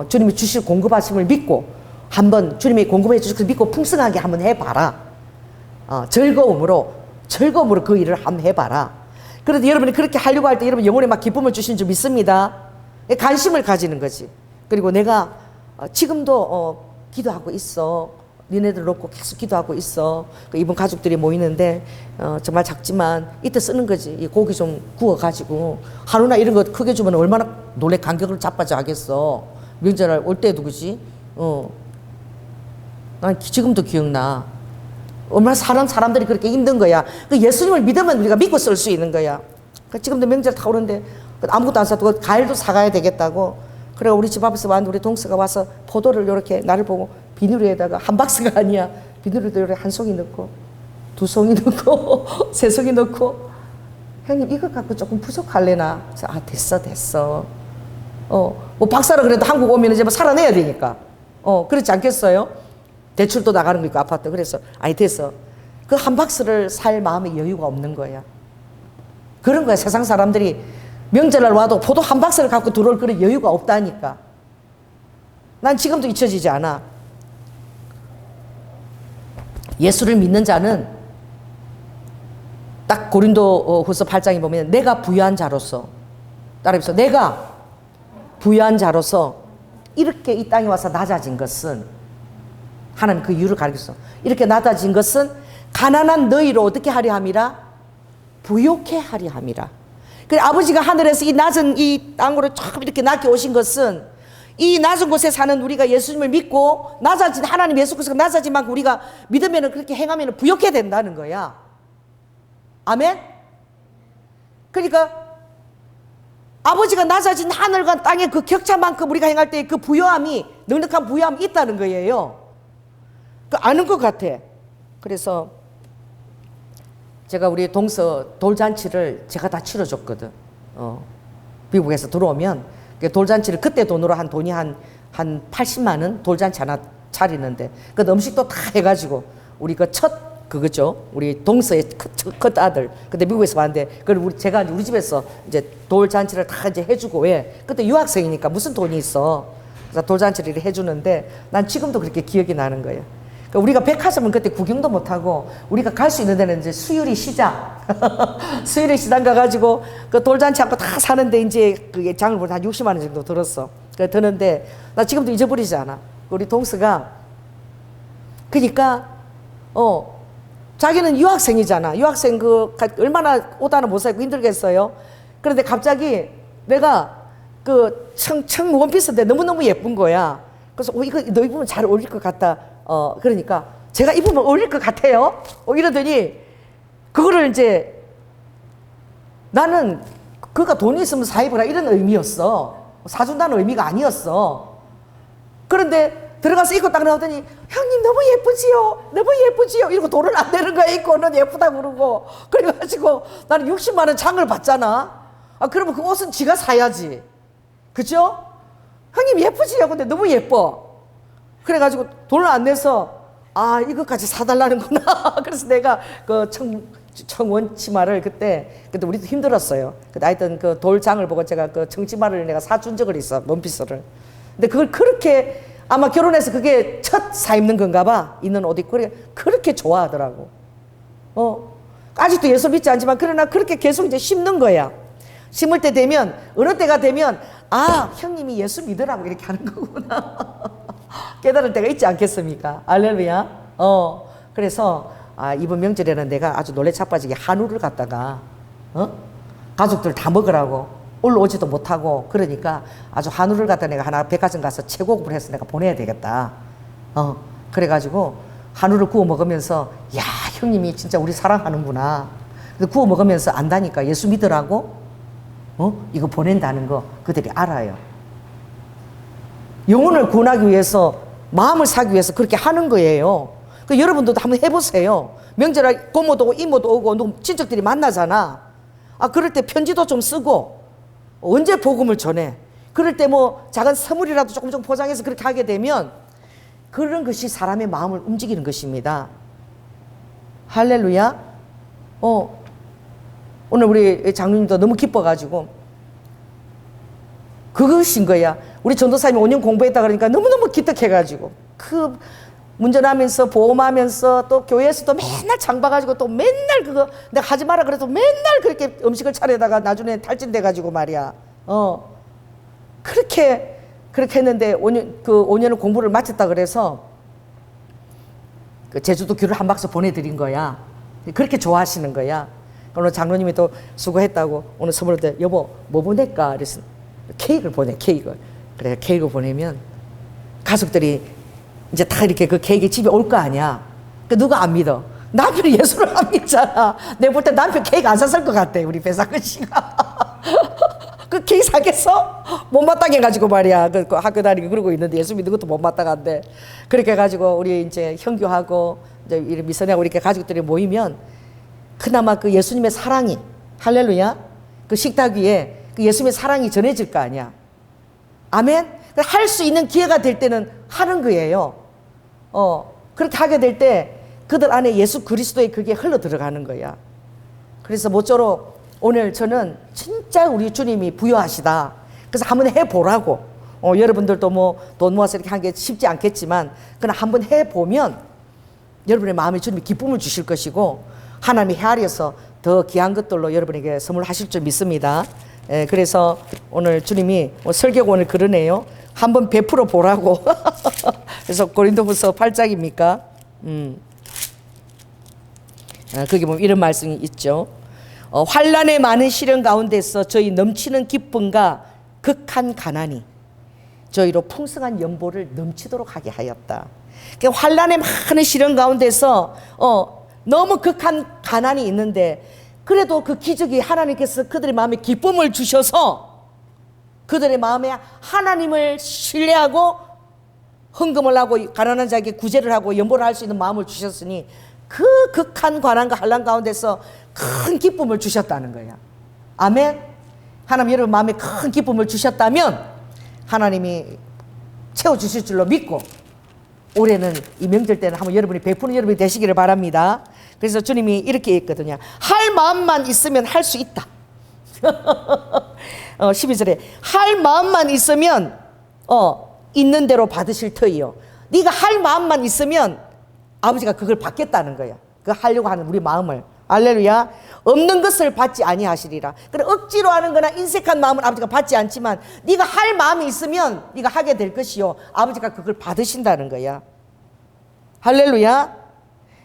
주님이 주실 공급하심을 믿고 한번 주님이 공급해 주실 것을 믿고 풍성하게 한번 해봐라. 즐거움으로 그 일을 한번 해봐라. 그런데 여러분이 그렇게 하려고 할 때 여러분 영혼에 막 기쁨을 주신 줄 믿습니다. 관심을 가지는 거지. 그리고 내가 지금도 기도하고 있어. 니네들 놓고 계속 기도하고 있어. 그 이번 가족들이 모이는데 정말 작지만 이때 쓰는 거지. 이 고기 좀 구워가지고 한우나 이런 거 크게 주면 얼마나 놀래 간격을 자빠져 하겠어. 명절 올 때도 그지. 난 지금도 기억나. 얼마나 사람들이 그렇게 힘든 거야. 그 예수님을 믿으면 우리가 믿고 쓸 수 있는 거야. 지금도 명절 다 오는데 아무것도 안 사도 과일도 사가야 되겠다고. 그래 우리 집 앞에서 왔는데 우리 동서가 와서 포도를 이렇게 나를 보고 비누리에다가 한 박스가 아니야. 비누리도 이렇게 한 송이 넣고 두 송이 넣고 세 송이 넣고 형님 이거 갖고 조금 부족할래나? 그래서 아 됐어. 뭐 박사라 그래도 한국 오면 이제 뭐 살아내야 되니까. 그렇지 않겠어요? 대출도 나가는 거 있고 아파트. 그래서 아니 됐어. 그 한 박스를 살 마음의 여유가 없는 거야. 그런 거야. 세상 사람들이 명절날 와도 포도 한 박스를 갖고 들어올 그런 여유가 없다니까. 난 지금도 잊혀지지 않아. 예수를 믿는 자는 딱 고린도 후서 8장에 보면 내가 부유한 자로서 따라해보세요. 내가 부유한 자로서 이렇게 이 땅에 와서 낮아진 것은 하나님 그 이유를 가르쳤어. 이렇게 낮아진 것은 가난한 너희로 어떻게 하려 함이라? 부욕해 하려 함이라. 그래 아버지가 하늘에서 이 낮은 이 땅으로 조금 이렇게 낮게 오신 것은 이 낮은 곳에 사는 우리가 예수님을 믿고 낮아진 하나님 예수 그리스도가 낮아진 만큼 우리가 믿으면 그렇게 행하면 부욕해 된다는 거야. 아멘? 그러니까 아버지가 낮아진 하늘과 땅의 그 격차만큼 우리가 행할 때 그 부요함이 넉넉한 부요함이 있다는 거예요. 그 아는 것 같아. 그래서 제가 우리 동서 돌잔치를 제가 다 치러줬거든. 미국에서 들어오면 돌잔치를 그때 돈으로 한 돈이 한 80만 원 돌잔치 하나 차리는데 그 음식도 다 해가지고 우리 그 그거죠. 우리 동서의 첫 아들. 근데 미국에서 봤는데 그걸 제가 우리 집에서 이제 돌잔치를 다 이제 해주고 왜 그때 유학생이니까 무슨 돈이 있어. 그래서 돌잔치를 해주는데 난 지금도 그렇게 기억이 나는 거예요. 우리가 백화점은 그때 구경도 못하고 우리가 갈 수 있는 데는 이제 수유리 시장 수유리 시장 가가지고 그 돌잔치 하고 다 사는데 이제 그게 장을 보다 한 60만 원 정도 들었어. 그래 드는데 나 지금도 잊어버리지 않아. 우리 동서가 그러니까 자기는 유학생이잖아. 유학생 그 얼마나 오다는 못 살고 힘들겠어요. 그런데 갑자기 내가 그 청청 원피스인데 너무너무 예쁜 거야. 그래서 이거 너 입으면 잘 어울릴 것 같다. 그러니까 제가 입으면 어울릴 것 같아요. 이러더니 그거를 이제 나는 그가 돈이 있으면 사입으라 이런 의미였어. 사준다는 의미가 아니었어. 그런데 들어가서 입고 딱 나오더니 형님 너무 예쁘지요? 너무 예쁘지요? 이러고 돈을 안 내는 거야. 입고는 예쁘다고 그러고. 그래가지고 나는 60만 원 장을 받잖아. 그러면 그 옷은 지가 사야지. 그죠? 형님 예쁘지요? 근데 너무 예뻐. 그래가지고 돈을 안 내서 이것까지 사달라는구나. 그래서 내가 그 청원 치마를 그때 우리도 힘들었어요. 근데 하여튼 그 돌장을 보고 제가 그 청치마를 내가 사준 적을 있어. 원피스를. 근데 그걸 그렇게 아마 결혼해서 그게 첫 사입는 건가 봐. 있는 옷 입고 그렇게 좋아하더라고. 아직도 예수 믿지 않지만 그러나 그렇게 계속 이제 심는 거야. 심을 때 되면 어느 때가 되면 형님이 예수 믿으라고 이렇게 하는 거구나. 깨달을 때가 있지 않겠습니까? 할렐루야. 그래서 이번 명절에는 내가 아주 놀래 자빠지게 한우를 갖다가 가족들 다 먹으라고 올라오지도 못하고 그러니까 아주 한우를 갖다 내가 하나 백화점 가서 최고급을 해서 내가 보내야 되겠다. 그래가지고 한우를 구워 먹으면서 야 형님이 진짜 우리 사랑하는구나. 구워 먹으면서 안다니까 예수 믿으라고 이거 보낸다는 거 그들이 알아요. 영혼을 구원하기 위해서 마음을 사기 위해서 그렇게 하는 거예요. 여러분들도 한번 해보세요. 명절에 고모도 오고 이모도 오고 친척들이 만나잖아. 그럴 때 편지도 좀 쓰고 언제 복음을 전해. 그럴 때 뭐 작은 선물이라도 조금 포장해서 그렇게 하게 되면 그런 것이 사람의 마음을 움직이는 것입니다. 할렐루야. 오늘 우리 장로님도 너무 기뻐가지고 그것인 거야. 우리 전도사님이 5년 공부했다 그러니까 너무너무 기특해가지고 그 운전하면서 보험하면서 또 교회에서도 맨날 장봐가지고 또 맨날 그거 내가 하지 마라 그래도 맨날 그렇게 음식을 차려다가 나중에 탈진돼가지고 말이야. 그렇게 했는데 5년을 공부를 마쳤다 그래서 그 제주도 귤을 한 박스 보내드린 거야. 그렇게 좋아하시는 거야. 오늘 장로님이 또 수고했다고 오늘 선물로 때 여보 뭐 보낼까? 그래서 케이크를 보내, 케이크를. 그래 케이크 보내면 가족들이 이제 다 이렇게 그 케이크 집에 올 거 아니야. 그 누가 안 믿어? 남편이 예수를 안 믿잖아. 내가 볼 때 남편 케이크 안 샀을 것 같아. 우리 배상근 씨가. 그 케이크 사겠어? 못마땅해 가지고 말이야. 그 학교 다니고 그러고 있는데 예수 믿는 것도 못마땅한데. 그렇게 해가지고 우리 이제 형규하고 이제 미선이하고 이렇게 가족들이 모이면 그나마 그 예수님의 사랑이 할렐루야. 그 식탁 위에 그 예수님의 사랑이 전해질 거 아니야. 아멘. 할 수 있는 기회가 될 때는 하는 거예요. 그렇게 하게 될 때 그들 안에 예수 그리스도의 그게 흘러 들어가는 거야. 그래서 모쪼록 오늘 저는 진짜 우리 주님이 부여하시다. 그래서 한번 해보라고. 여러분들도 뭐 돈 모아서 이렇게 한 게 쉽지 않겠지만 그러나 한번 해보면 여러분의 마음에 주님이 기쁨을 주실 것이고 하나님이 헤아려서 더 귀한 것들로 여러분에게 선물하실 줄 믿습니다. 그래서 오늘 주님이 설교권을 그러네요. 한번 베풀어 보라고. 그래서 고린도후서 8장입니까? 거기 보면 이런 말씀이 있죠. 환난의 많은 시련 가운데서 저희 넘치는 기쁨과 극한 가난이 저희로 풍성한 연보를 넘치도록 하게 하였다. 그러니까 환난의 많은 시련 가운데서 너무 극한 가난이 있는데 그래도 그 기적이 하나님께서 그들의 마음에 기쁨을 주셔서 그들의 마음에 하나님을 신뢰하고 헌금을 하고 가난한 자에게 구제를 하고 연보를 할 수 있는 마음을 주셨으니 그 극한 가난과 환난 가운데서 큰 기쁨을 주셨다는 거야. 아멘. 하나님 여러분 마음에 큰 기쁨을 주셨다면 하나님이 채워주실 줄로 믿고 올해는 이 명절 때는 한번 여러분이 베푸는 여러분이 되시기를 바랍니다. 그래서 주님이 이렇게 했거든요. 할 마음만 있으면 할 수 있다. 12절에 할 마음만 있으면 있는 대로 받으실 터이요. 네가 할 마음만 있으면 아버지가 그걸 받겠다는 거야. 그 하려고 하는 우리 마음을. 할렐루야. 없는 것을 받지 아니하시리라. 그래 억지로 하는 거나 인색한 마음은 아버지가 받지 않지만 네가 할 마음이 있으면 네가 하게 될 것이요. 아버지가 그걸 받으신다는 거야. 할렐루야.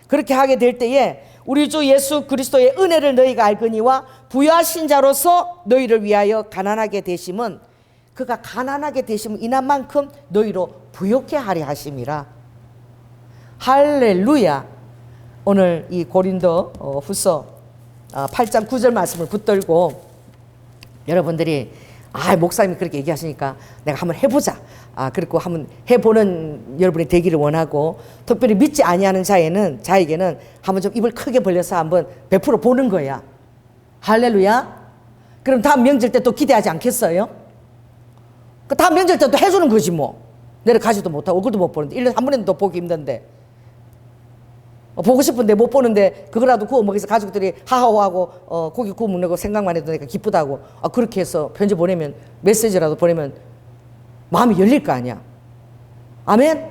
그렇게 하게 될 때에 우리 주 예수 그리스도의 은혜를 너희가 알거니와 부유하신 자로서 너희를 위하여 가난하게 되심은 그가 가난하게 되심은 인한 만큼 너희로 부욕해 하려 하심이라. 할렐루야. 오늘 이 고린도 후서 8장 9절 말씀을 붙들고 여러분들이 목사님이 그렇게 얘기하시니까 내가 한번 해보자. 그리고 한번 해보는 여러분이 되기를 원하고 특별히 믿지 아니하는 자에게는 한번 좀 입을 크게 벌려서 한번 베풀어 보는 거야. 할렐루야. 그럼 다음 명절 때 또 기대하지 않겠어요? 그 다음 명절 때 또 해주는 거지 뭐. 내려가지도 못하고 얼굴도 못 보는데 1년에 한 번에도 보기 힘든데 보고 싶은데 못 보는데 그거라도 구워 먹여서 가족들이 하하호하고 고기 구워 먹는 거 생각만 해도 내가 기쁘다고 그렇게 해서 편지 보내면 메시지라도 보내면 마음이 열릴 거 아니야. 아멘.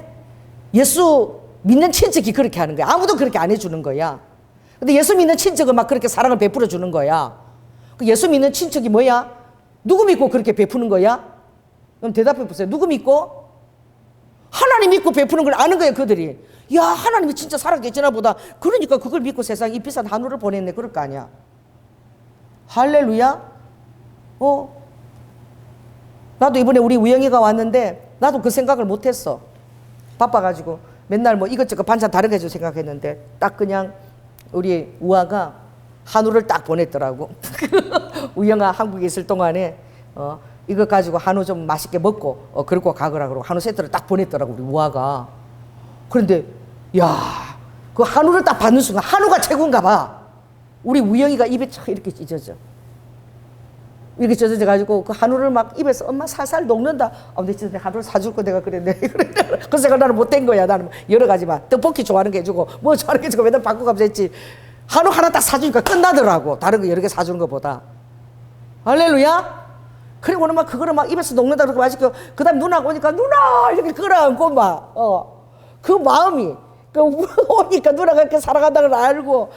예수 믿는 친척이 그렇게 하는 거야. 아무도 그렇게 안 해주는 거야. 근데 예수 믿는 친척은 막 그렇게 사랑을 베풀어 주는 거야. 그 예수 믿는 친척이 뭐야? 누구 믿고 그렇게 베푸는 거야? 그럼 대답해 보세요. 누구 믿고? 하나님 믿고 베푸는 걸 아는 거예요. 그들이. 야 하나님이 진짜 살아계시나 보다. 그러니까 그걸 믿고 세상에 이 비싼 한우를 보냈네. 그럴 거 아니야. 할렐루야. 나도 이번에 우리 우영이가 왔는데 나도 그 생각을 못했어. 바빠가지고 맨날 뭐 이것저것 반찬 다르게 해줄 생각했는데 딱 그냥 우리 우아가 한우를 딱 보냈더라고. 우영아 한국에 있을 동안에 이거 가지고 한우 좀 맛있게 먹고 그러고 가거라 그러고 한우 세트를 딱 보냈더라고 우리 우아가. 그런데 야 그 한우를 딱 받는 순간 한우가 최고인가 봐. 우리 우영이가 입에 촥 이렇게 찢어져. 이렇게 찢어져가지고 그 한우를 막 입에서 엄마 살살 녹는다. 근데 진짜 한우를 사줄 거 내가 그랬네. 그 생각 나는 못된 거야. 나는 여러 가지만 떡볶이 좋아하는 게 해주고 뭐 좋아하는 게 해주고 맨날 바꿔가면서 했지. 한우 하나 딱 사주니까 끝나더라고. 다른 거 여러 개 사주는 것보다. 할렐루야. 그리고는 막 그거를 막 입에서 녹는다 그러고 맛있고 그 다음에 누나가 오니까 누나 이렇게 끌어안고 막 그 마음이 오니까 누나가 이렇게 사랑한다는 걸 알고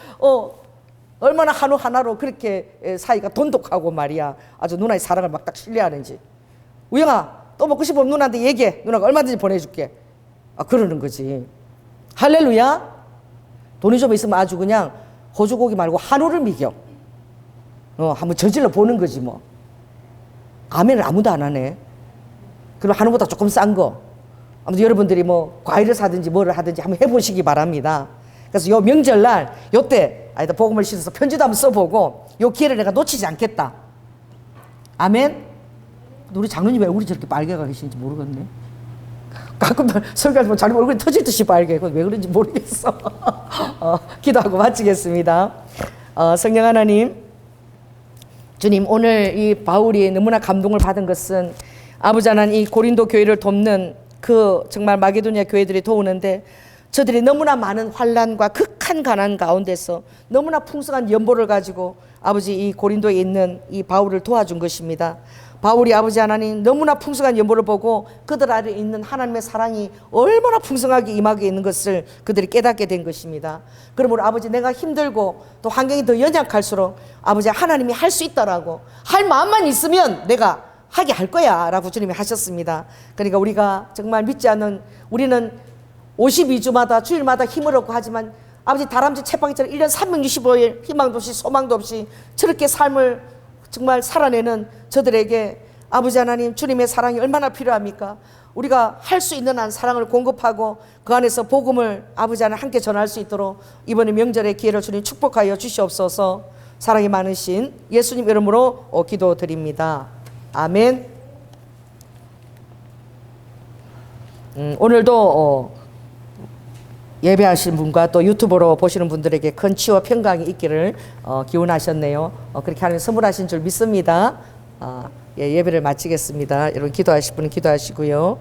얼마나 한우 하나로 그렇게 사이가 돈독하고 말이야. 아주 누나의 사랑을 막 딱 신뢰하는지. 우영아 또 먹고 싶으면 누나한테 얘기해. 누나가 얼마든지 보내줄게. 그러는 거지. 할렐루야. 돈이 좀 있으면 아주 그냥 호주고기 말고 한우를 미겨. 한번 저질러 보는 거지 뭐. 아멘을 아무도 안 하네. 그럼 한우보다 조금 싼 거. 아무튼 여러분들이 뭐 과일을 사든지 뭐를 하든지 한번 해보시기 바랍니다. 그래서 요 명절날 요때 아니다 복음을 씻어서 편지도 한번 써보고 요 기회를 내가 놓치지 않겠다. 아멘. 우리 장로님 왜 얼굴이 저렇게 빨개가 계신지 모르겠네. 가끔 설교할 때 자기 얼굴이 터질 듯이 빨개. 왜 그런지 모르겠어. 기도하고 마치겠습니다. 성령 하나님, 주님 오늘 이 바울이 너무나 감동을 받은 것은 아버지 하나님 이 고린도 교회를 돕는 그 정말 마게도니아 교회들이 도우는데 저들이 너무나 많은 환난과 극한 가난 가운데서 너무나 풍성한 연보를 가지고 아버지 이 고린도에 있는 이 바울을 도와준 것입니다. 바울이 아버지 하나님 너무나 풍성한 연보를 보고 그들 아래 있는 하나님의 사랑이 얼마나 풍성하게 임하게 있는 것을 그들이 깨닫게 된 것입니다. 그러므로 아버지 내가 힘들고 또 환경이 더 연약할수록 아버지 하나님이 할 수 있다라고 할 마음만 있으면 내가 하게 할 거야 라고 주님이 하셨습니다. 그러니까 우리가 정말 믿지 않는 우리는 52주마다 주일마다 힘을 얻고 하지만 아버지 다람쥐 채빵이처럼 1년 365일 희망도 없이 소망도 없이 저렇게 삶을 정말 살아내는 저들에게 아버지 하나님 주님의 사랑이 얼마나 필요합니까? 우리가 할 수 있는 한 사랑을 공급하고 그 안에서 복음을 아버지 하나님 함께 전할 수 있도록 이번에 명절의 기회를 주님 축복하여 주시옵소서. 사랑이 많으신 예수님 이름으로 기도드립니다. 아멘. 오늘도 예배하시는 분과 또 유튜브로 보시는 분들에게 큰 치유와 평강이 있기를 기원하셨네요. 그렇게 하나님 선물하신 줄 믿습니다. 예배를 마치겠습니다. 여러분 기도하실 분은 기도하시고요.